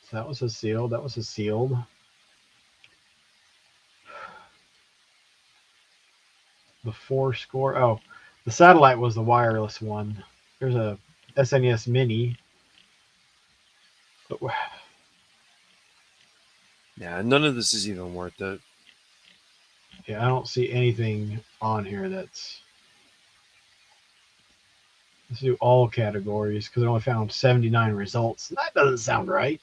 So that was a sealed. That was a sealed. The 4-score. Oh, the satellite was the wireless one. There's a SNES Mini. But Yeah, none of this is even worth it. yeah, I don't see anything on here that's. Let's do all categories because I only found 79 results. That doesn't sound right.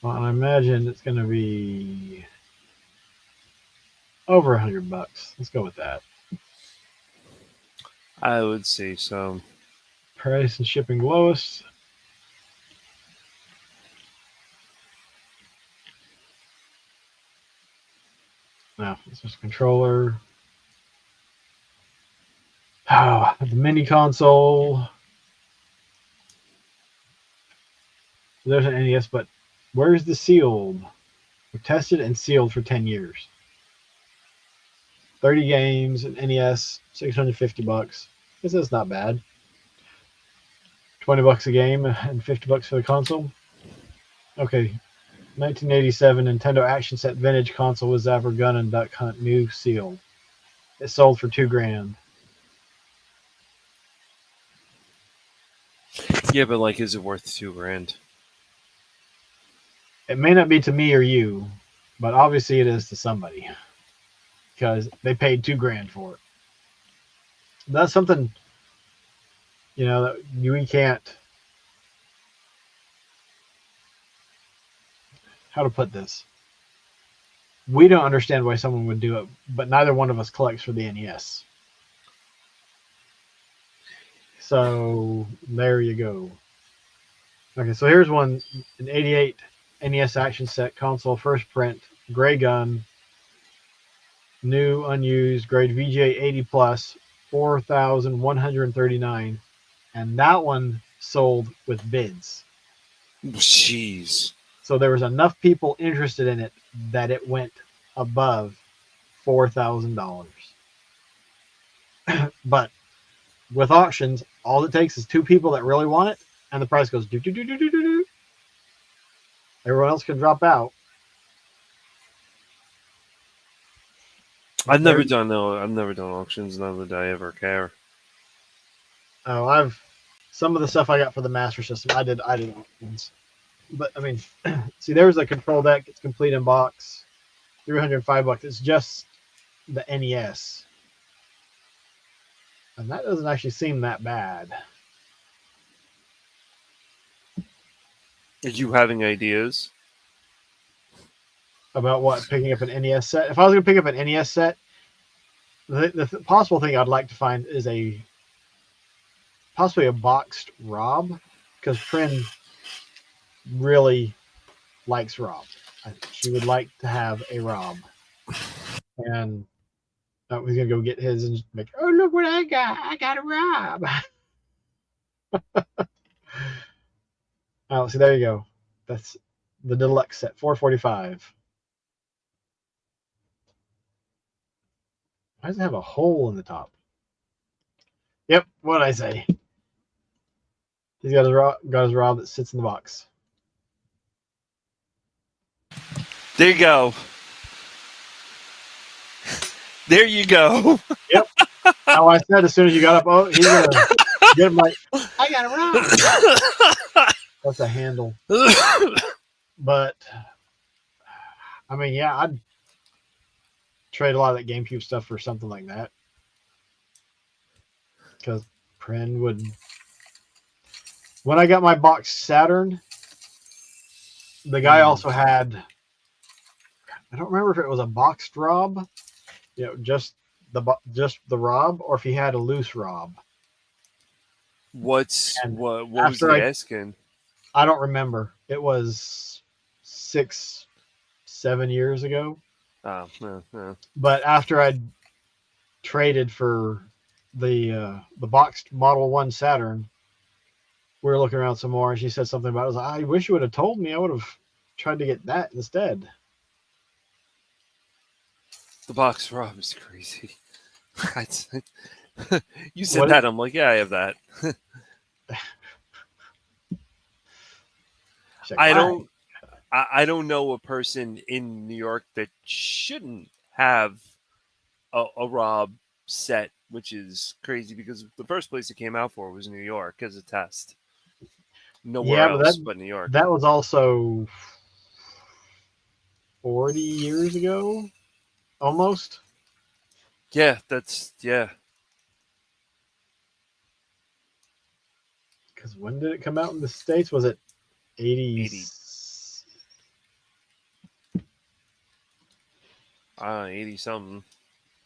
Well, I imagine it's going to be over $100. Let's go with that. I would say so. Price and shipping lowest. No, it's just a controller. Oh, the mini console. There's an NES, but where's the sealed? We're tested and sealed for 10 years. 30 games, an NES, $650. Guess that's not bad. $20 a game and $50 for the console. Okay, 1987 Nintendo Action Set Vintage console with Zapper gun and Duck Hunt new sealed. It sold for $2,000. Yeah, but like, is it worth $2,000? It may not be to me or you, but obviously it is to somebody because they paid $2,000 for it. That's something, that we can't. How to put this? We don't understand why someone would do it, but neither one of us collects for the NES. So there you go. Okay, so here's one, an 88 NES Action Set console, first print, gray gun, new, unused, grade VGA 80 plus, 4,139, and that one sold with bids. Jeez. So there was enough people interested in it that it went above $4,000. But with auctions, all it takes is two people that really want it, and the price goes do do do do do do do. Everyone else can drop out. I've never done auctions. Nor did I ever care. Oh, some of the stuff I got for the Master System. I did auctions, but I mean, see, there's a control deck. It's complete in box, $305. It's just the NES, and that doesn't actually seem that bad. Are you having ideas About what, picking up an NES set? If I was going to pick up an NES set, the possible thing I'd like to find is possibly a boxed Rob, because Prin really likes Rob. She would like to have a Rob, and he's gonna go get his and make. Oh, look what I got! I got a Rob. Oh, see, there you go. That's the deluxe set, $445. Why does it have a hole in the top? Yep, what'd I say? He's got his rod that sits in the box. There you go. There you go. Yep. How I said as soon as you got up, oh, he's gonna get him like, I got a rod. That's a handle. But I mean, yeah, I'd trade a lot of that GameCube stuff for something like that. Because Pren would. When I got my box Saturn, the guy also had. I don't remember if it was a boxed Rob, just the Rob, or if he had a loose Rob. What was he asking? I don't remember. It was 6-7 years ago. Oh, yeah. But after I'd traded for the boxed Model 1 Saturn, we were looking around some more, and she said something about it. I was like, I wish you would have told me. I would have tried to get that instead. The box Rob is crazy. You said that. I'm like, yeah, I have that. Like, I don't know a person in New York that shouldn't have a Rob set, which is crazy because the first place it came out for was New York as a test. Nowhere else but New York. That was also 40 years ago, almost. Yeah. Because when did it come out in the States? Was it 80? 80 something.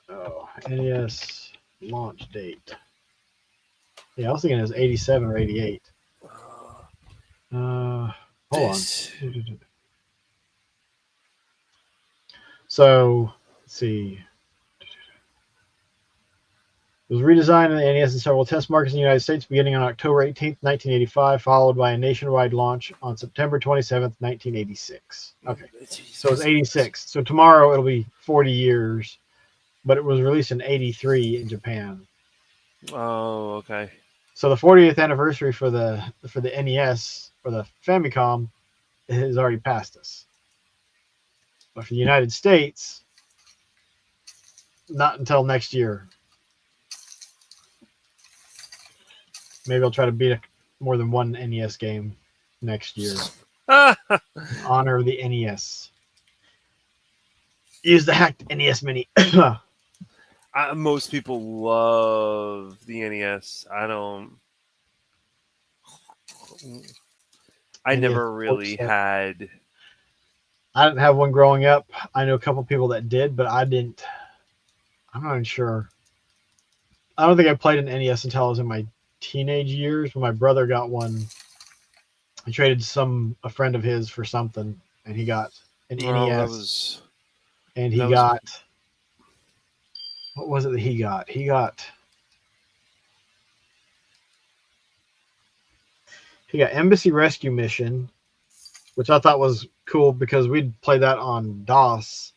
Oh, NES launch date. Yeah, I was thinking it was 87 or 88. Hold on. So, let's see. It was redesigned in the NES in several test markets in the United States beginning on October 18th, 1985, followed by a nationwide launch on September 27th, 1986. Okay, so it's 86. So tomorrow it'll be 40 years, but it was released in 83 in Japan. Oh, okay. So the 40th anniversary for the NES or the Famicom has already passed us. But for the United States, not until next year. Maybe I'll try to beat more than one NES game next year. Honor of the NES. Use the hacked NES Mini. Most people love the NES. I never really had. I didn't have one growing up. I know a couple people that did, but I didn't. I'm not even sure. I don't think I played an NES until I was in my teenage years when my brother got one. He traded a friend of his for something, and he got an NES. And he got. What was it that he got? He got Embassy Rescue Mission, which I thought was cool because we'd played that on DOS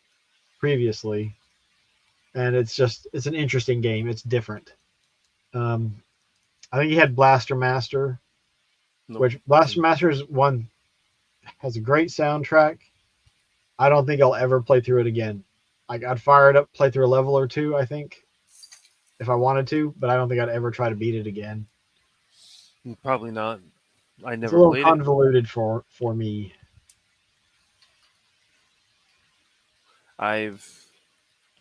previously. And it's an interesting game. It's different. I think he had Blaster Master, which Blaster Master is one, has a great soundtrack. I don't think I'll ever play through it again. I'd fire it up, play through a level or two, I think, if I wanted to, but I don't think I'd ever try to beat it again. Probably not. I never. It's a little convoluted for me. I've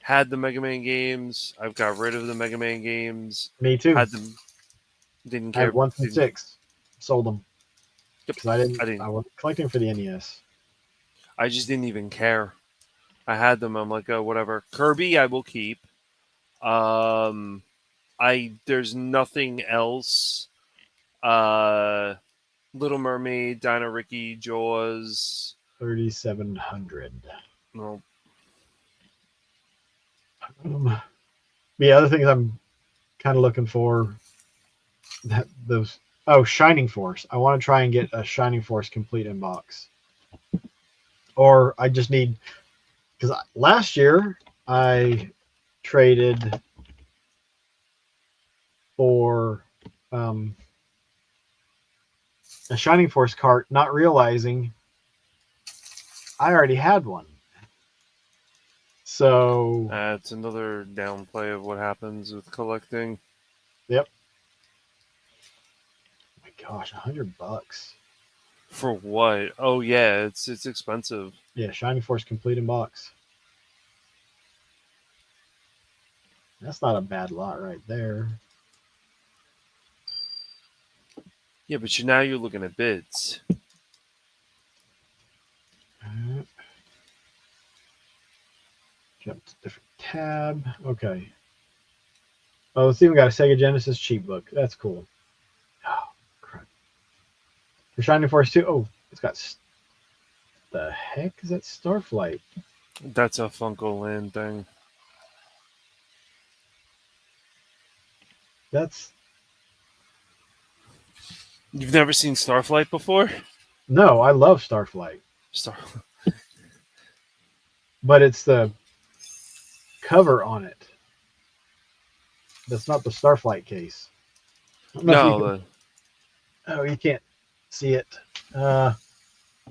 had the Mega Man games. I've got rid of the Mega Man games. Me too. Had them. Didn't care. I had 1 through 6. Sold them. Because I wasn't collecting for the NES. I just didn't even care. I had them. I'm like, oh, whatever. Kirby, I will keep. There's nothing else. Little Mermaid, Dino Ricky, Jaws. 3,700. No. The other things I'm kind of looking for. Shining Force. I want to try and get a Shining Force complete in box. Or I just need. Because last year I traded for a Shining Force cart, not realizing I already had one. So It's another downplay of what happens with collecting. yep. Oh my gosh, $100. For what? Oh yeah, it's expensive. Yeah, Shining Force complete in box. That's not a bad lot right there. Yeah, but now you're looking at bids. Jump to different tab. Okay. Oh, let's see. We got a Sega Genesis cheat book. That's cool. Oh, crap. For Shining Force 2. Oh, it's got. The heck is that Starflight? That's a Funko Land thing. That's. You've never seen Starflight before? No, I love Starflight. Star. But it's the cover on it. That's not the Starflight case. No. Oh, you can't see it. Let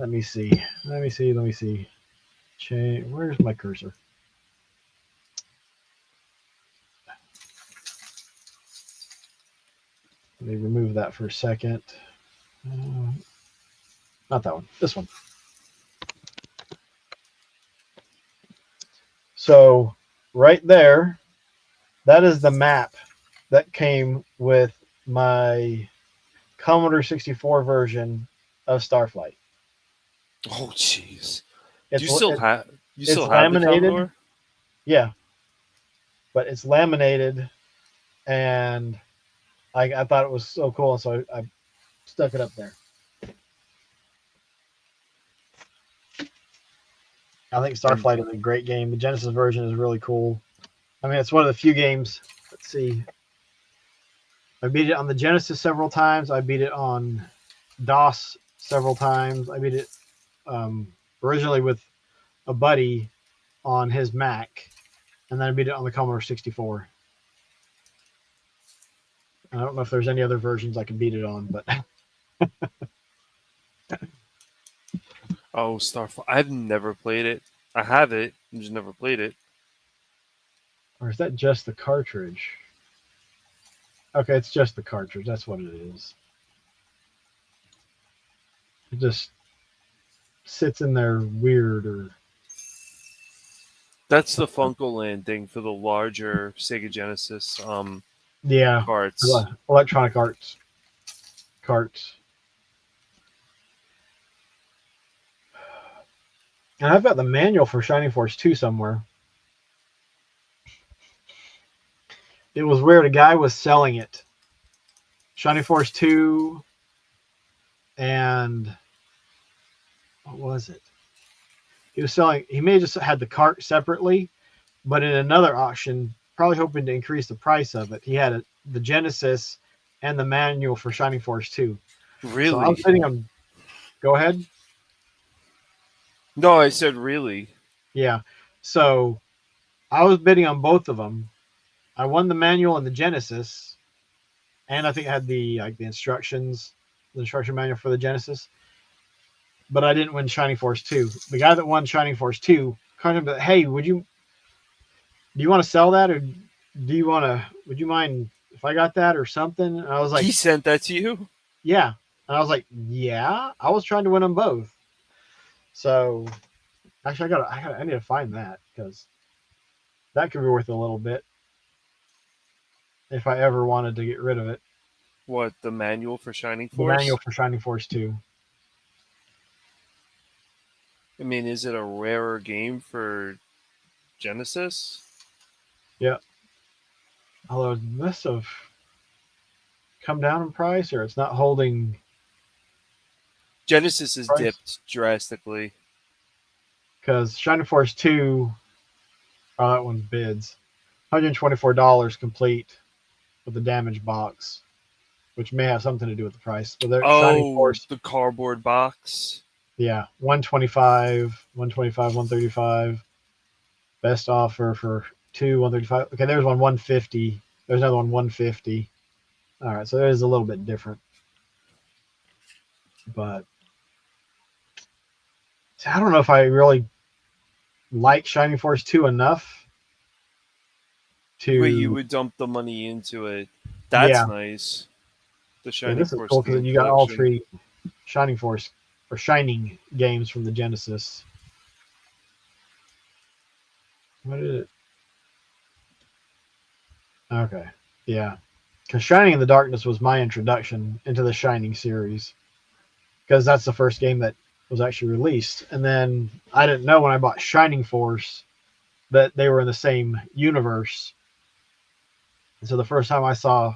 me see. Let me see. Change. Where's my cursor? Let me remove that for a second. Not that one. This one. So right there, that is the map that came with my Commodore 64 version of Starflight. Oh jeez. It's, Do you still have? You it's still have the laminated. Commodore? Yeah, but it's laminated, and I thought it was so cool, so I stuck it up there. I think Starflight is a great game. The Genesis version is really cool. I mean, it's one of the few games. Let's see. I beat it on the Genesis several times. I beat it on DOS several times. I beat it originally with a buddy on his Mac, and then I beat it on the Commodore 64. I don't know if there's any other versions I can beat it on, but Oh, Starflight. I've never played it. I have it. I've just never played it. or is that just the cartridge? Okay, it's just the cartridge. That's what it is. It just sits in there weird, or That's the Funko Land thing for the larger Sega Genesis yeah, carts. Electronic Arts carts. And I've got the manual for Shining Force 2 somewhere. It was weird. A guy was selling it. Shining Force 2 and what was it? He was selling, he may have just had the cart separately, but in another auction, probably hoping to increase the price of it, he had the Genesis and the manual for Shining Force 2. Really? So I was sitting on, go ahead. No, I said really. Yeah. So I was bidding on both of them. I won the manual and the Genesis, and I think I had the instructions, the instruction manual for the Genesis. But I didn't win Shining Force 2. The guy that won Shining Force 2 contacted me, hey, do you want to sell that, or would you mind if I got that or something? And I was like, He sent that to you? yeah. And I was like, yeah, I was trying to win them both. So actually I need to find that, because that could be worth a little bit if I ever wanted to get rid of it. What, the manual for Shining The Force? manual for Shining Force 2. I mean, is it a rarer game for Genesis? Yeah. Although it must have come down in price, or it's not holding. Genesis has price. dipped drastically. Because Shining Force 2, oh, that one's bids. $124 complete with the damaged box, which may have something to do with the price. But Shining Force, the cardboard box. yeah, 125, 135, 135. Best offer for 132, 135. Okay, there's one 150. There's another one 150. All right, so it is a little bit different. But I don't know if I really like Shining Force 2 enough Where you to. would dump the money into it. Yeah, That's nice. The yeah, Shining this is Force cool because theme you got all collection. 3 Shining Force or Shining games from the Genesis. What is it? Okay, yeah, because Shining in the Darkness was my introduction into the Shining series because that's the first game that was actually released, and then I didn't know when I bought Shining Force that they were in the same universe. And so the first time I saw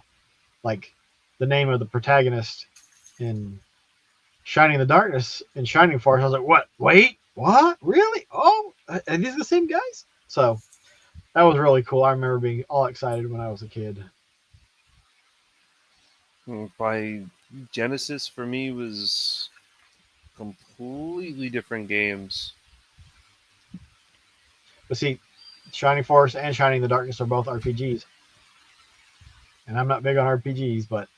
like the name of the protagonist in Shining in the Darkness and Shining Force, I was like, "What? Wait, what? Really? Oh, are these the same guys?" So that was really cool. I remember being all excited when I was a kid. By Genesis for me was completely different games. But see, Shining Force and Shining in the Darkness are both RPGs, and I'm not big on RPGs, but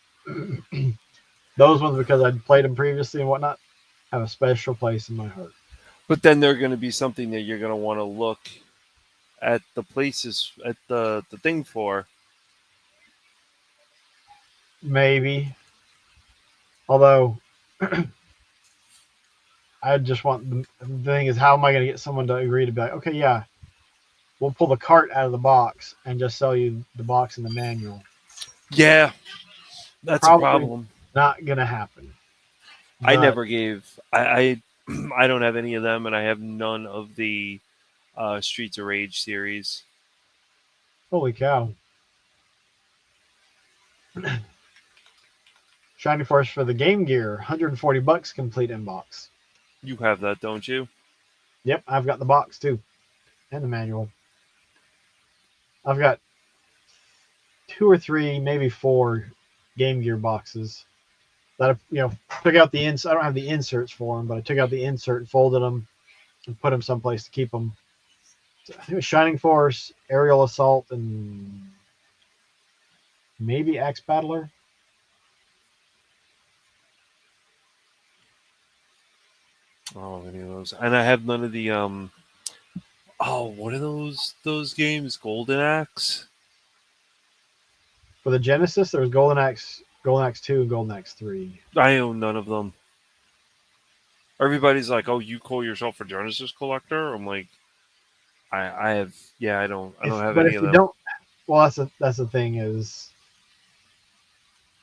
those ones because I'd played them previously and whatnot have a special place in my heart. But then they're going to be something that you're going to want to look at the places at the thing for. Maybe, although I just want the thing is how am I going to get someone to agree to be like, okay, yeah, we'll pull the cart out of the box and just sell you the box and the manual. Yeah, that's a Probably problem. not going to happen. I But never gave. I I don't have any of them, and I have none of the Streets of Rage series. holy cow. Shining Force for the Game Gear, $140 complete inbox. You have that, don't you? Yep, I've got the box too and the manual. I've got 2 or 3, maybe 4 Game Gear boxes that I took out the ins. I don't have the inserts for them, but I took out the insert and folded them and put them someplace to keep them. So I think it was Shining Force, Aerial Assault, and maybe Axe Battler. Oh, any of those, and I have none of the Oh, what are those games? Golden Axe. For the Genesis, there was Golden Axe 2, and Golden Axe 3. I own none of them. Everybody's like, "Oh, you call yourself a Genesis collector?" I'm like, I have, yeah, I don't have But any if of you them. don't, well, that's the thing is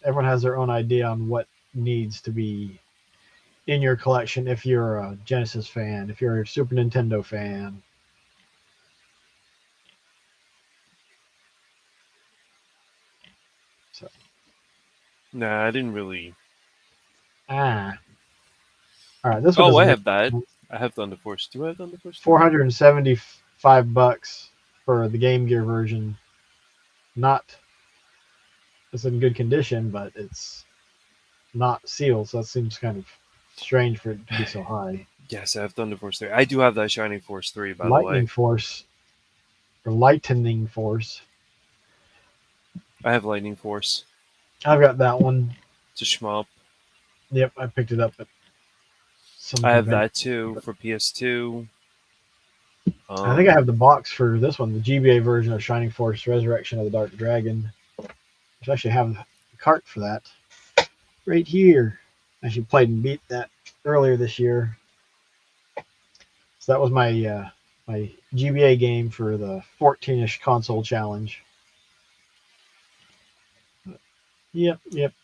everyone has their own idea on what needs to be in your collection. If you're a Genesis fan, if you're a Super Nintendo fan, so Nah, I didn't really. ah, all right, this one Oh, I doesn't make have that. I have Thunder Force. Do I have Thunder Force 2? $475 for the Game Gear version. Not it's in good condition, but it's not sealed, so that seems kind of strange for it to be so high. Yes, I have Thunder Force 3. I do have that Shining Force 3, by the way. Lightning Force or Lightning Force. I have Lightning Force. I've got that one. It's a shmup. Yep, I picked it up at some I have convention. that too for PS2. I think I Um, have the box for this one, the GBA version of Shining Force Resurrection of the Dark Dragon. I actually have the cart for that right here. I actually played and beat that earlier this year. So that was my GBA game for the 14ish console challenge. Yep.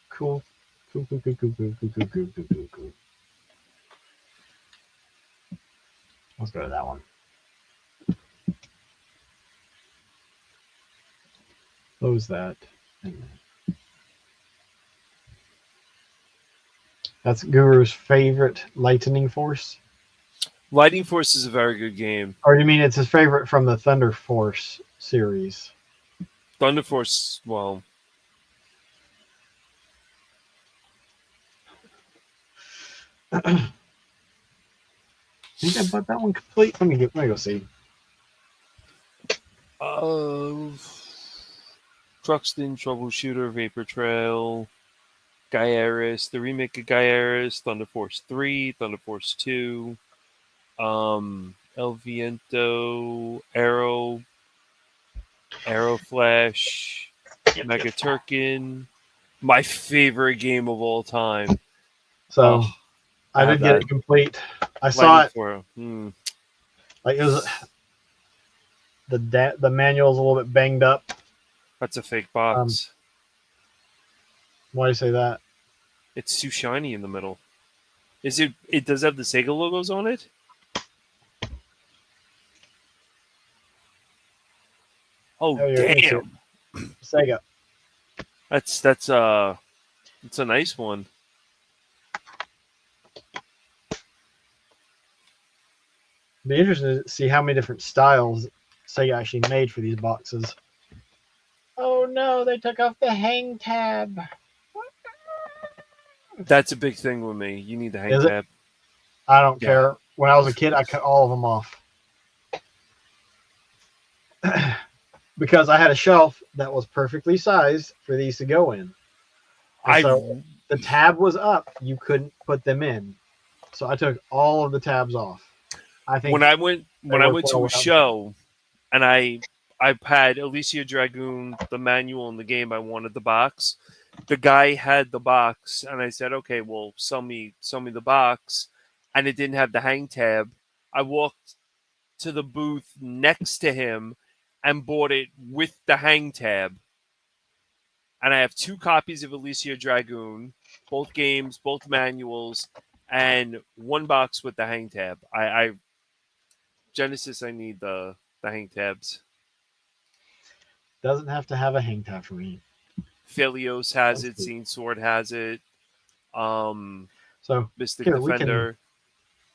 Cool. Cool. Let's go to that one. Close that. That's Guru's favorite Lightning Force. Lightning Force is a very good game. Or you mean it's his favorite from the Thunder Force series? Thunder Force, well, I think I bought that one complete. Let me go see. Uh, Truxton, Troubleshooter, Vapor Trail, Gaiaris, the remake of Gaiaris, Thunder Force 3, Thunder Force 2, El Viento, Arrow Flash, Yep, yep. Mega Turkin. My favorite game of all time. So Oh, I I have did get that. it complete. I saw Lightning it for like it was the manual's a little bit banged up. that's a fake Um, box. why do you say that? It's too shiny in the middle. Is it? It does have the Sega logos on it. Oh Oh, here, let me see it. damn! Sega. That's it's a nice one. Be interested to see how many different styles Sega actually made for these boxes. Oh no, they took off the hang tab. That's a big thing with me. You need the hang Is it? tab. I don't Yeah. care. When I was a kid, I cut all of them off because I had a shelf that was perfectly sized for these to go in. And I so the tab was up, you couldn't put them in. So I took all of the tabs off. I think when I work went well to a without the tab. show and I had Alicia Dragoon, the manual in the game. I wanted the box. The guy had the box, and I said, "Okay, well, sell me the box." And it didn't have the hang tab. I walked to the booth next to him and bought it with the hang tab. And I have two copies of Alicia Dragoon, both games, both manuals, and one box with the hang tab. I Genesis, I need the hang tabs. Doesn't have to have a hang tab for me. Philios has Let's it. see. Scene Sword has it. Um, So Mystic here we can Defender.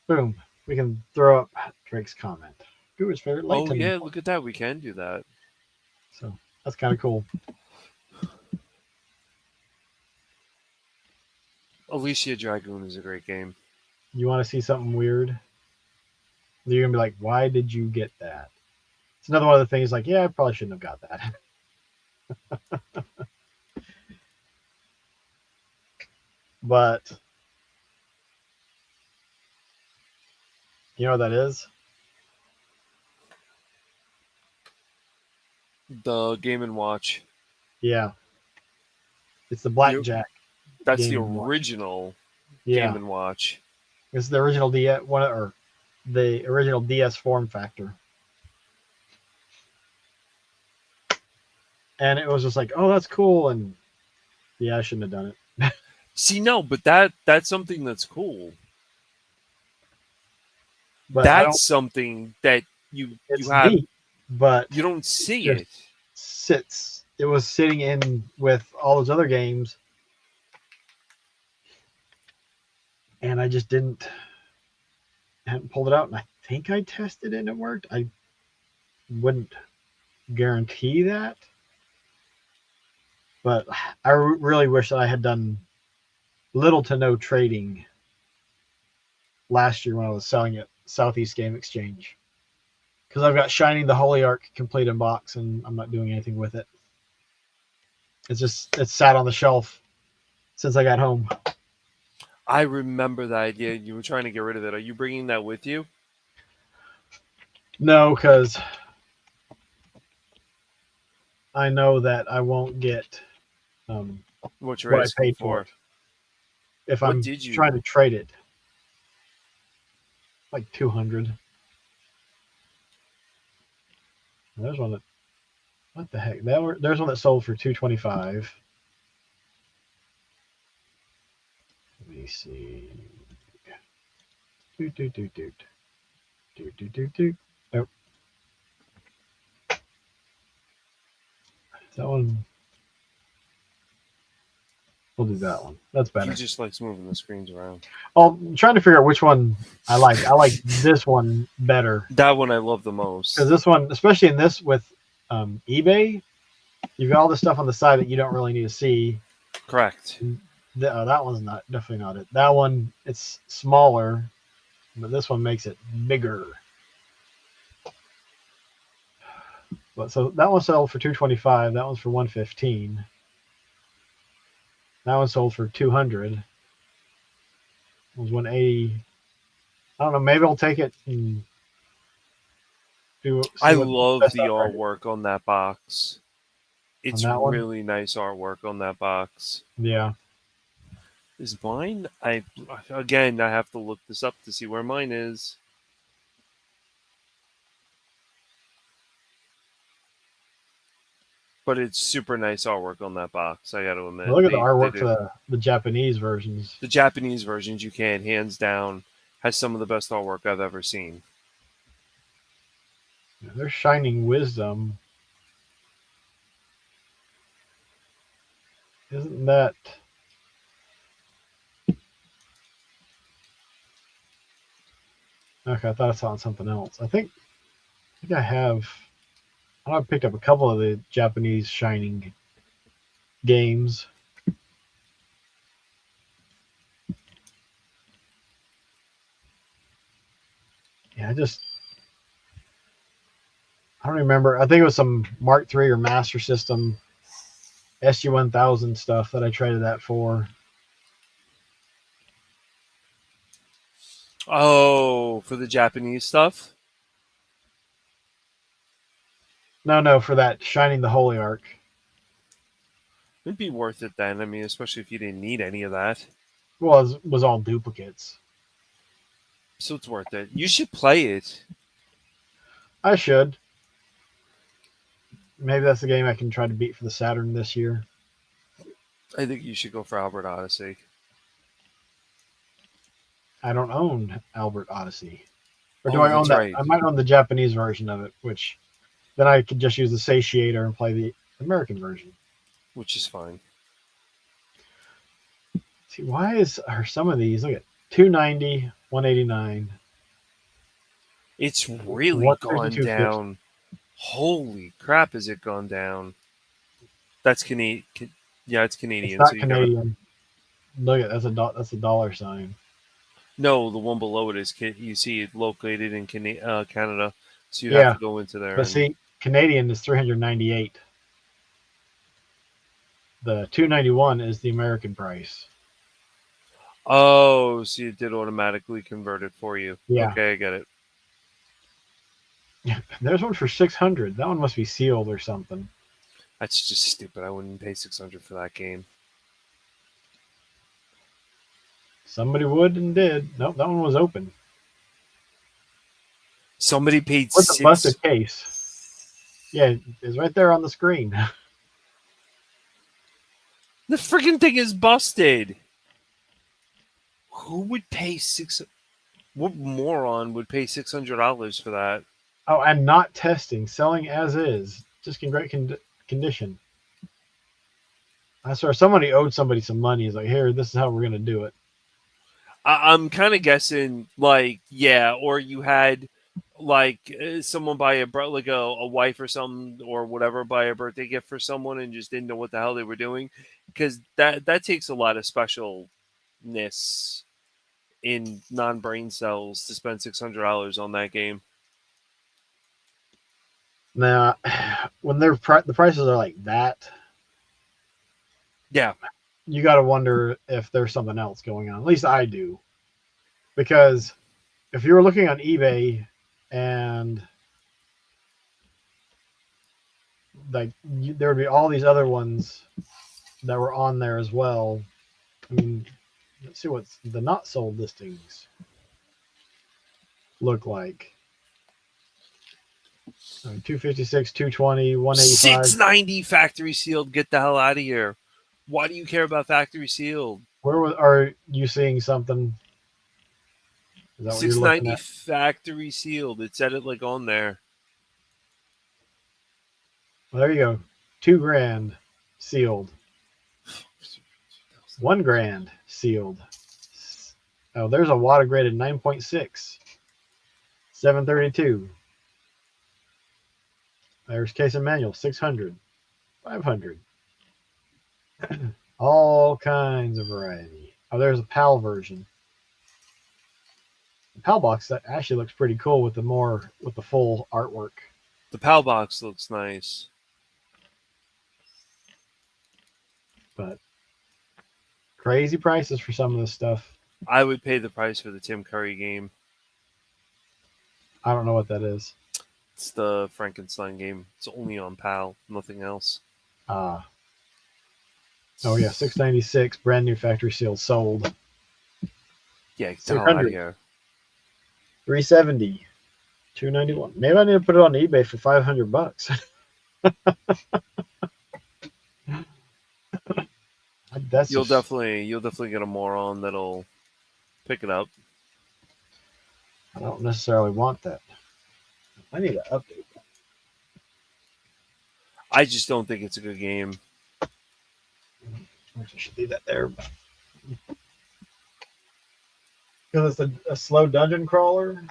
boom. We can throw up Drake's comment. Who was favorite Oh Layton? yeah, look at that. We can do that. So that's kind of cool. Alicia Dragoon is a great game. You want to see something weird? You're gonna be like, why did you get that? It's another one of the things like, yeah, I probably shouldn't have got that. But you know what that is? The Game and Watch. Yeah, it's the The blackjack That's the game and watch. original Game Yeah, and Watch. it's the original DS one or the original DS form factor. And it was just like, oh, that's cool. And yeah, I shouldn't have done it. See, no, but that's something that's cool. But I don't. That's something that you It's have. neat, but You don't it see just it. sits. It was sitting in with all those other games, and I just hadn't pulled it out. And I think I tested it and it worked. I wouldn't guarantee that, but I really wish that I had done little to no trading last year when I was selling at Southeast Game Exchange. Because I've got Shining the Holy Ark complete in box, and I'm not doing anything with it. It's sat on the shelf since I got home. I remember that idea. You were trying to get rid of it. Are you bringing that with you? No, because I know that I won't get What you're what I asking paid for for? it if What I'm did you? trying to trade it. Like 200. There's one that. What the heck? There's one that sold for 225. Let me see. Doot, doot, doot, doot. Doot, doot, doot, doot. Nope. That one. We'll do that one. That's He better. just likes moving the screens around. Oh, I'm trying to figure out which one I like. I like this one better That one I love the because most. this one, especially in this with eBay, you've got all this stuff on the side that you don't really need to see. Correct. That one's definitely not it. That one, it's smaller, but this one makes it bigger. But so that one sold for 225. That one's for 115. That one sold for 200. It was 180. I don't know. Maybe I'll take it and see I what love best the offer I get artwork on that box. on It's that one. really nice artwork on that box. Yeah. Is mine? I again, I have to look this up to see where mine is. But it's super nice artwork on that box. I got to admit, Look at the they artwork for do. the Japanese versions. The Japanese versions, you can hands down has some of the best artwork I've ever seen. They're Shining Wisdom. Isn't that? Okay, I thought I saw something else. I think I have. I've picked up a couple of the Japanese Shining games. Yeah, I don't remember. I think it was some Mark III or Master System SU-1000 stuff that I traded that for. Oh, for the Japanese stuff? No, for that Shining the Holy Ark. It'd be worth it then. I mean, especially if you didn't need any of that. Well, it was all duplicates. So it's worth it. You should play it. I should. Maybe that's the game I can try to beat for the Saturn this year. I think you should go for Albert Odyssey. I don't own Albert Odyssey. Or do Oh, I own that's that? right. I might own the Japanese version of it, which then I could just use the satiator and play the American version. Which is fine. See, why are some of these? Look at 290, 189. It's really gone 152.50. down. Holy crap, has it gone down? That's Canadian. Yeah, it's It's Canadian. So not you never. Canadian. Look at that's a dollar sign. No, the one below it is. You see it located in Canada. So you'd have Yeah, to go into there but and. see, Canadian is 398. The 291 is the American price. Oh, so it did automatically convert it for you. Yeah, Okay, I get it. there's one for 600. That one must be sealed or something. That's just stupid. I wouldn't pay 600 for that game. Somebody would and did. Nope, that one was open. Somebody paid What's a six. busted case? Yeah, it's right there on the screen. The freaking thing is busted. Who would pay six? What moron would pay $600 for that? Oh, and not testing, selling as is, just in great condition. I saw somebody owed somebody some money. He's like, here, this is how we're gonna do it. I'm kind of guessing, like, yeah, or you had like someone buy a wife or something or whatever buy a birthday gift for someone and just didn't know what the hell they were doing, because that takes a lot of specialness in non-brain cells to spend $600 on that game. Now, when the prices are like that, Yeah, you got to wonder if there's something else going on. At least I do, because if you were looking on eBay and like there would be all these other ones that were on there as well. I mean, let's see what's the not sold listings look like. 256, 220, 185. 690 factory sealed. Get the hell out of here. Why do you care about factory sealed? Are you seeing something? Is that what you're looking 690 at? factory sealed. It said it like on there. Well, there you go. $2,000 sealed. $1,000 sealed. Oh, there's a water graded 9.6. 732. There's case and manual 600. 500. All kinds of variety. Oh, there's a PAL version. The PAL box that actually looks pretty cool with the full artwork. The PAL box looks nice. But crazy prices for some of this stuff. I would pay the price for the Tim Curry game. I don't know what that is. It's the Frankenstein game. It's only on PAL, nothing else. Oh yeah, $696, brand new factory sealed, sold. Yeah, get the hell out of 600, here. 370, 291. Maybe I need to put it on eBay for $500. That's You'll just, definitely get a moron that'll pick it up. I don't necessarily want that. I need to update that. I just don't think it's a good game. I should leave that there. Because it's a slow dungeon crawler.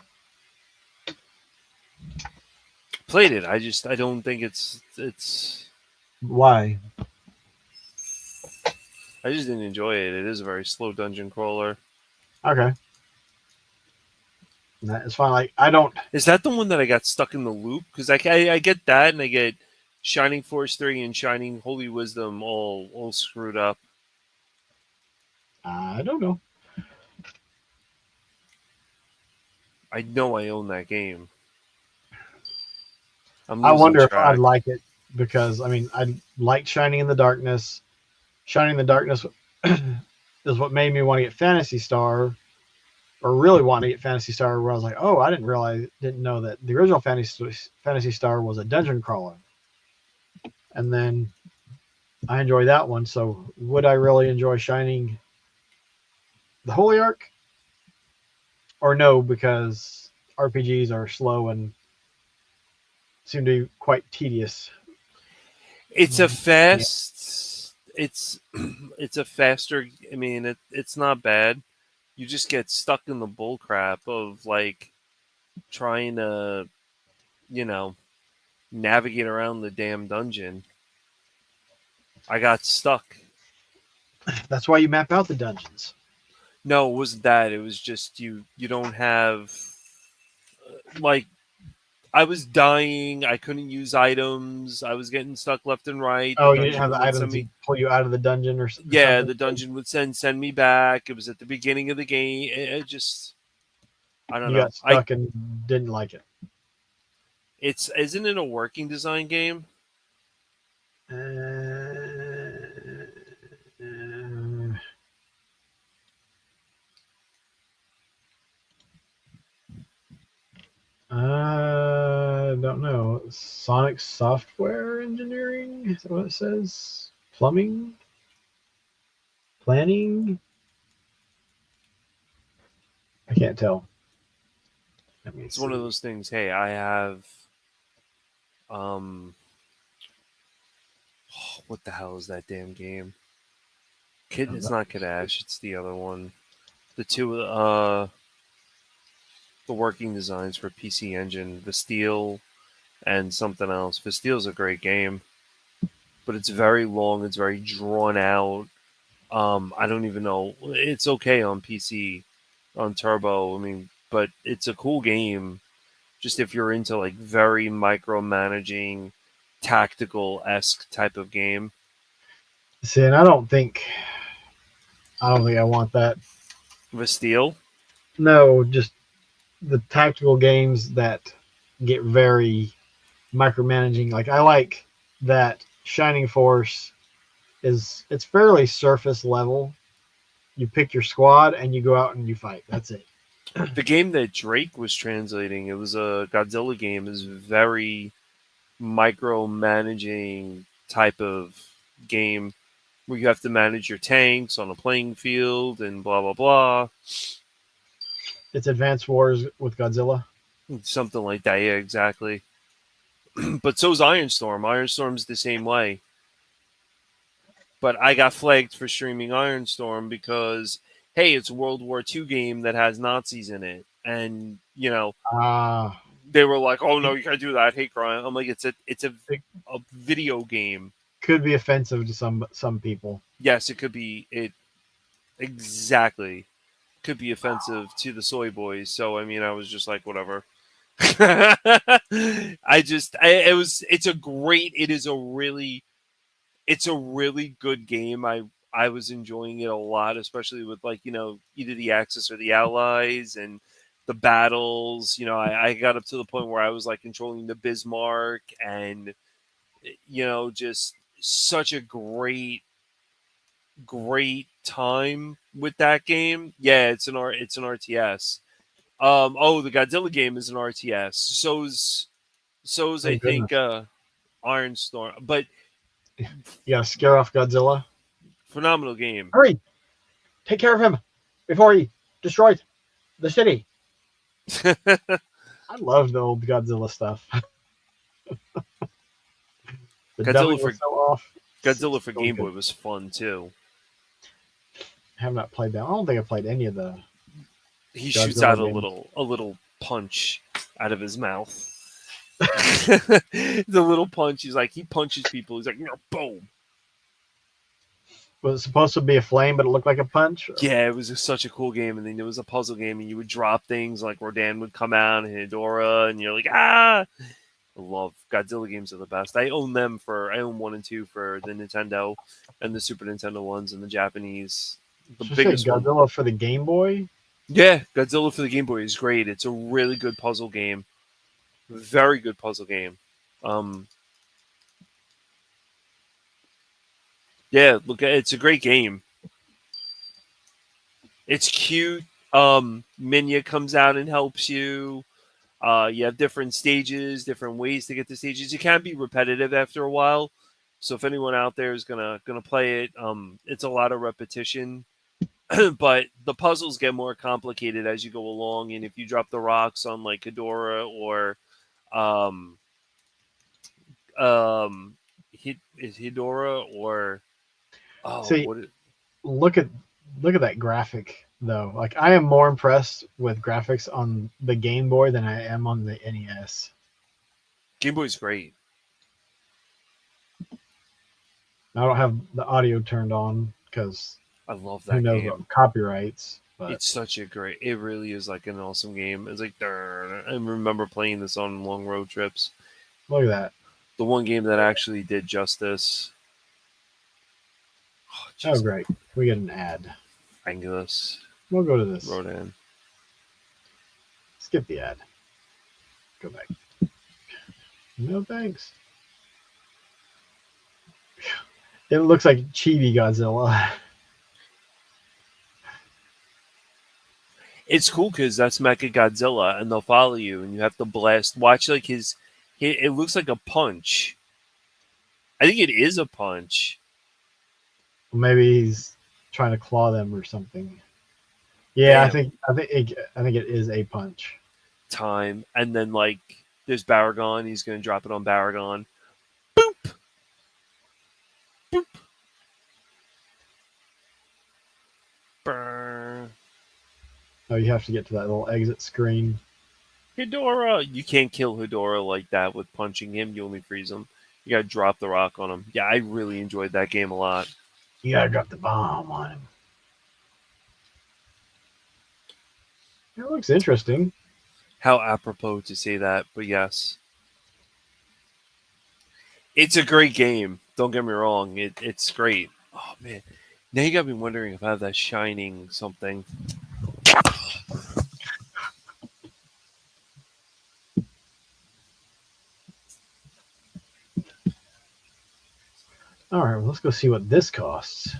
Played it. I don't think it's. Why? I just didn't enjoy it. It is a very slow dungeon crawler. Okay. It's fine. Like, I don't. Is that the one that I got stuck in the loop? Because I get that, and I get Shining Force 3 and Shining Holy Wisdom all screwed up. I don't know. I know I own that game. I wonder if track. I'd like it because I mean I like Shining in the Darkness. Shining in the Darkness is what made me want to get Fantasy Star, or really want to get Fantasy Star. Where I was like, oh, I didn't know that the original Fantasy Star was a dungeon crawler, and then I enjoy that one. So would I really enjoy Shining the Holy Ark, or no? Because RPGs are slow and seem to be quite tedious. It's a fast. It's it's a faster. I mean, it's not bad. You just get stuck in the bull crap of like trying to, navigate around the damn dungeon. I got stuck. That's why you map out the dungeons. No, it wasn't that. It was just you don't have like I was dying. I couldn't use items. I was getting stuck left and right. Oh, you didn't have the items to pull you out of the dungeon or something? Yeah, the dungeon would send me back. It was at the beginning of the game. It just I don't you know. got stuck and didn't like it. Isn't it a working design game? I don't know. Sonic Software Engineering? Is that what it says? Plumbing? Planning? I can't tell. It's one of those things. Hey, I have what the hell is that damn game? It's not Kid Ash, it's the other one. The two the working designs for PC Engine, Vasteel and something else. Vasteel's a great game, but it's very long, it's very drawn out. I don't even know. It's okay on PC, on Turbo. I mean, but it's a cool game. Just if you're into like very micromanaging, tactical-esque type of game. See, and I don't think I want that. Vasteel? No, just the tactical games that get very micromanaging. Like I like that Shining Force it's fairly surface level. You pick your squad and you go out and you fight. That's it. The game that Drake was translating, it was a Godzilla game, is very micromanaging type of game where you have to manage your tanks on a playing field and blah blah blah. It's Advanced Wars with Godzilla. Something like that, yeah, exactly. But so's Ironstorm. Ironstorm's the same way. But I got flagged for streaming Ironstorm because, hey, it's a World War II game that has Nazis in it. And, they were like, oh, no, you can't do that. Hate crime. I'm like, it's a video game. Could be offensive to some people. Yes, it could be. Exactly. Could be offensive to the soy boys. So, I mean, I was just like, whatever. It's a really good game. I was enjoying it a lot, especially with like, either the Axis or the Allies and the battles. I got up to the point where I was like controlling the Bismarck and just such a great time with that game. Yeah, it's an RTS. Oh, the Godzilla game is an RTS. So's Oh I think goodness. Iron Storm, but You gotta scare off Godzilla. phenomenal game. Hurry! Take care of him before he destroys the city. I loved the old Godzilla stuff. The Godzilla dubbing for was so off. Godzilla for So Game good. Boy was fun too. I have not played that. I don't think I played any of the He shoots Godzilla out games. a little punch out of his mouth. The little punch. He punches people. He's like, boom. Was it supposed to be a flame, but it looked like a punch? Yeah, it was such a cool game. And then there was a puzzle game, and you would drop things like Rodan would come out and Hedora, and you're like, ah. I love Godzilla games are the best. I own 1 and 2 for the Nintendo and the Super Nintendo ones and the Japanese. The Should I say biggest one. Godzilla for the Game Boy? Yeah, Godzilla for the Game Boy is great. It's a really good puzzle game. Very good puzzle game. Um, yeah, look, it's a great game. It's cute. Minya comes out and helps you. You have different stages, different ways to get to stages. It can be repetitive after a while. So if anyone out there is gonna play it, it's a lot of repetition. But the puzzles get more complicated as you go along. And if you drop the rocks on like Hedora or um, is Hedora or See, what? look at that graphic though. Like I am more impressed with graphics on the Game Boy than I am on the NES. Game Boy's great. I don't have the audio turned on because I love who that knows game. what copyrights. But It's such a great. It really is like an awesome game. It's like I remember playing this on long road trips. look at that. The one game that actually did justice. Oh, Oh jeez, great, we get an ad. Angulas, We'll go to this. Rodan. Skip the ad. Go back. No thanks. It looks like Chibi Godzilla. It's cool because that's Mecha Godzilla, and they'll follow you, and you have to blast. Watch like his. It looks like a punch. I think it is a punch. Maybe he's trying to claw them or something. Yeah, Bam, I think it is a punch. time, and then like there's Baragon. He's gonna drop it on Baragon. Boop, boop, burr. Oh, you have to get to that little exit screen. Hedora, you can't kill Hedora like that with punching him. You only freeze him. You gotta drop the rock on him. Yeah, I really enjoyed that game a lot. You gotta drop the bomb on him. It looks interesting. How apropos to say that, but yes. It's a great game. Don't get me wrong. It's great. Oh, man. Now you got me wondering if I have that shining something. All right, well, let's go see what this costs.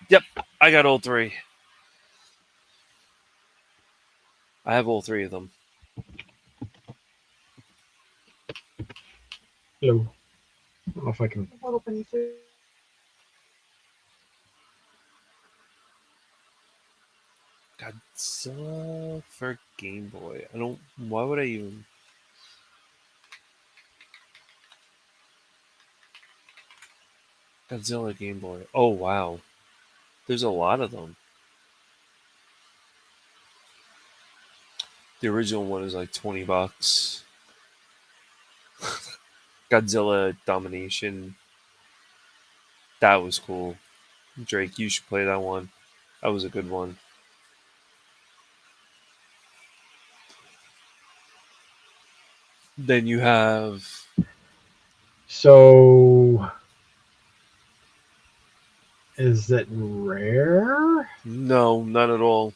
Yep, I got all three. I have all three of them. Hello. I don't know if I can. Godzilla for Game Boy. I don't. Why would I even. Godzilla Game Boy. Oh, wow. There's a lot of them. The original one is like $20. Godzilla Domination. That was cool. Drake, you should play that one. That was a good one. Then you have So is it rare? no, not at all.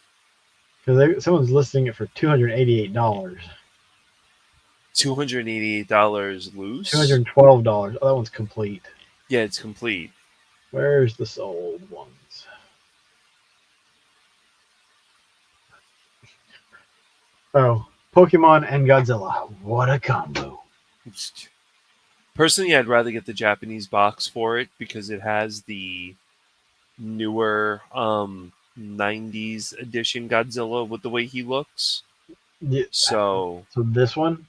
Because someone's listing it for $288. $288 loose. $212. Oh, that one's complete. Yeah, it's complete. Where's the sold ones? Oh, Pokemon and Godzilla. What a combo. Personally, I'd rather get the Japanese box for it because it has the newer 90s edition Godzilla with the way he looks. Yeah. So, So this one,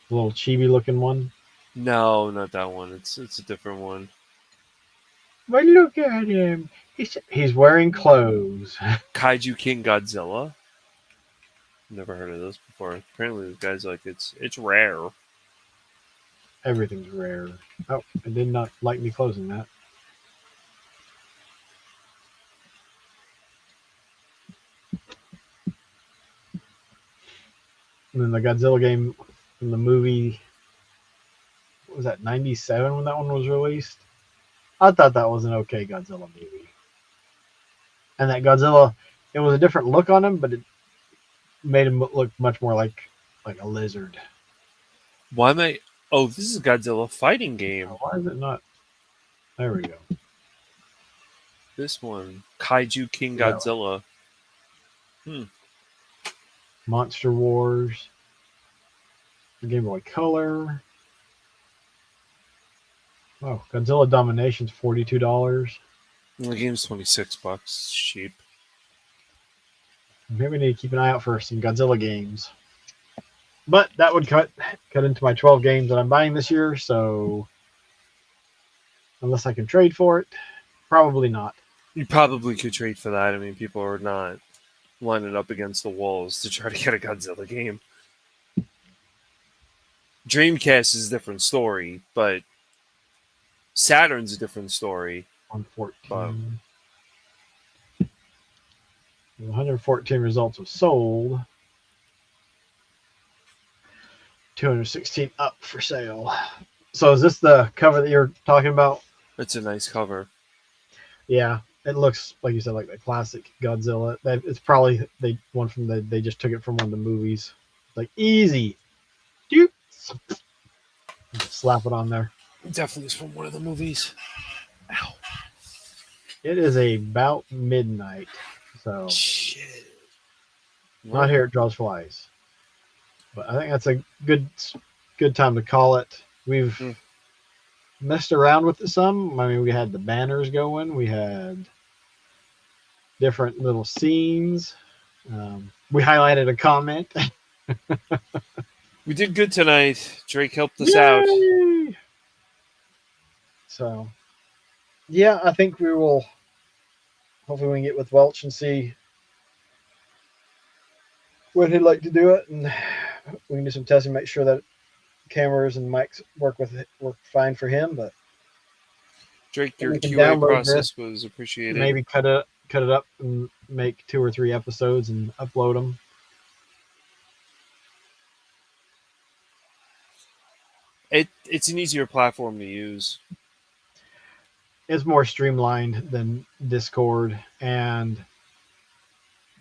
the little chibi looking one. no, not that one. It's a different one. But look at him. He's wearing clothes. Kaiju King Godzilla. Never heard of this before. Apparently, the guy's like it's rare. Everything's rare. Oh, it did not like me closing that. And then the Godzilla game from the movie, what was that, 97 when that one was released? I thought that was an okay Godzilla movie. And that Godzilla, it was a different look on him, but it made him look much more like a lizard. Why am I? Oh, this is a Godzilla fighting game. Why is it not? There we go. This one, Kaiju King Yeah. Godzilla. Monster Wars. Game Boy Color. Oh, Godzilla Domination's $42. The game's $26. It's cheap. Maybe we need to keep an eye out for some Godzilla games. But that would cut into my 12 games that I'm buying this year, so unless I can trade for it, probably not. You probably could trade for that. I mean, people are not lining up against the walls to try to get a Godzilla game. Dreamcast is a different story, but Saturn's a different story. 114. 114 results of sold. 216 up for sale. So is this the cover that you're talking about? It's a nice cover. Yeah, it looks like you said, like the classic Godzilla. It's probably one from they just took it from one of the movies. Like easy, doop, slap it on there. Definitely is from one of the movies. Ow. It is about midnight, so Shit. not here at Draws Flies. But I think that's a good time to call it. We've messed around with it some. I mean, we had the banners going. We had different little scenes. We highlighted a comment. We did good tonight. Drake helped us out. So, yeah, I think we will. Hopefully, we can get with Welch and see what he'd like to do it, and we can do some testing, make sure that cameras and mics work fine for him. But Drake, your we can QA download process this, was appreciated. maybe cut it up and make 2 or 3 episodes and upload them. It's an easier platform to use. It's more streamlined than Discord, and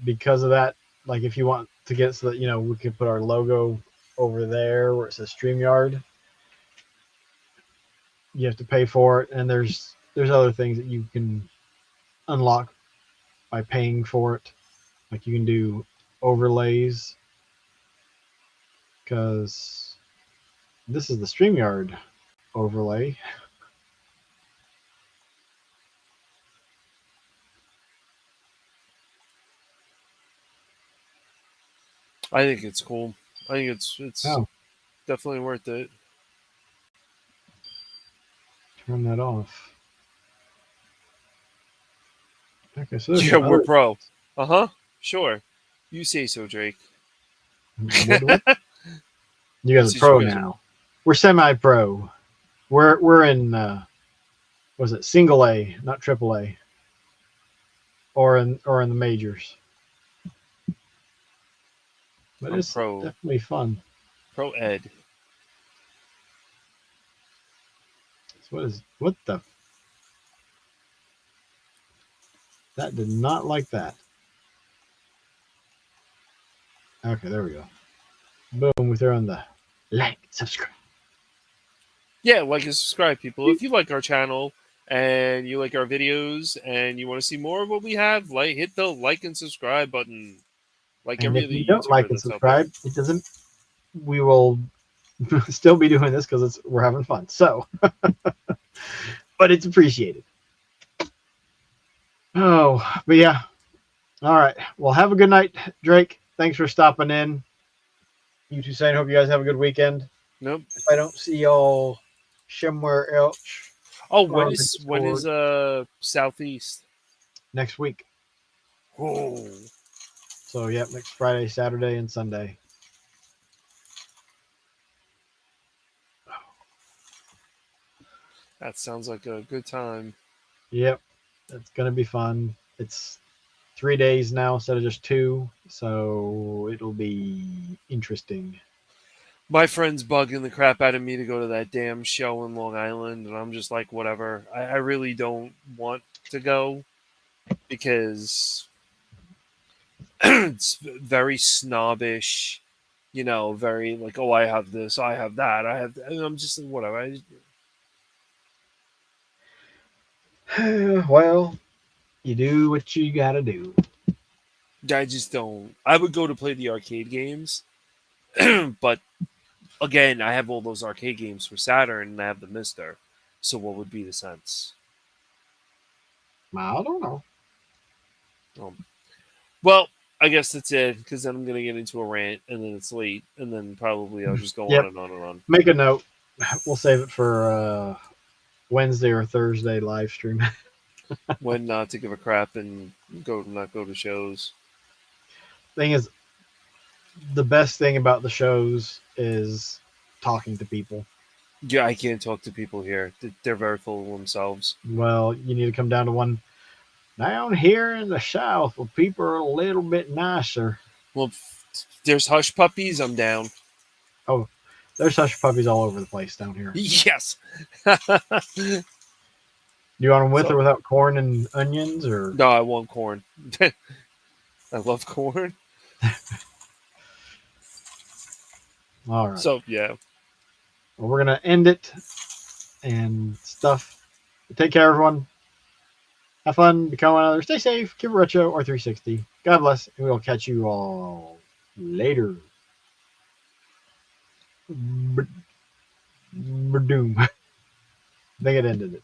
because of that, like if you want to get so that we can put our logo over there where it says StreamYard, you have to pay for it, and there's other things that you can unlock by paying for it. Like you can do overlays, because this is the StreamYard overlay. I think it's cool. I think it's Oh, definitely worth it. turn that off. Okay, so Yeah, we're pro. Sure. You say so, Drake. what? You guys are pro now. We're semi-pro. We're in was it single A, not triple A, or in the majors. But it's pro. definitely fun. Pro Ed. So what the? That did not like that. Okay, there we go. Boom, we throw on the like, subscribe. Yeah, like and subscribe, people. If you like our channel and you like our videos and you want to see more of what we have, like hit the like and subscribe button, like And every if other you don't YouTuber like and that's out there. subscribe, it doesn't. We will still be doing this because we're having fun. So, but it's appreciated. Oh, but yeah. All right. Well, have a good night, Drake. Thanks for stopping in. You two saying, hope you guys have a good weekend. Nope. If I don't see y'all somewhere else Oh, or when on the is Discord Southeast? next week. Oh, So, yep, next Friday, Saturday, and Sunday. that sounds like a good time. Yep, it's gonna be fun. It's 3 days now instead of just two, so it'll be interesting. My friend's bugging the crap out of me to go to that damn show in Long Island, and I'm just like, whatever. I really don't want to go because it's very snobbish, very like, oh, I have this, I have that, I have, and I'm just like, whatever. Well, you do what you gotta do. I just don't. I would go to play the arcade games, but again, I have all those arcade games for Saturn, and I have the Mister. So what would be the sense? I don't know. Um, well, I guess that's it because then I'm gonna get into a rant, and then it's late, and then probably I'll just go on Yep. and on and on. Make a note. We'll save it for Wednesday or Thursday live stream. When not to give a crap and not go to shows. Thing is, the best thing about the shows is talking to people. Yeah, I can't talk to people here. They're very full of themselves. Well, you need to come down to one down here in the South where people are a little bit nicer. Well, there's hush puppies. I'm down. Oh, there's hush puppies all over the place down here. Yes. Do you want them with So, or without corn and onions, or? no, I want corn. I love corn. All right. So yeah. Well, we're gonna end it and stuff. Take care, everyone. Have fun. Become one another. Stay safe. Keep it retro or 360. God bless, and we'll catch you all later. Doom. I think it ended it.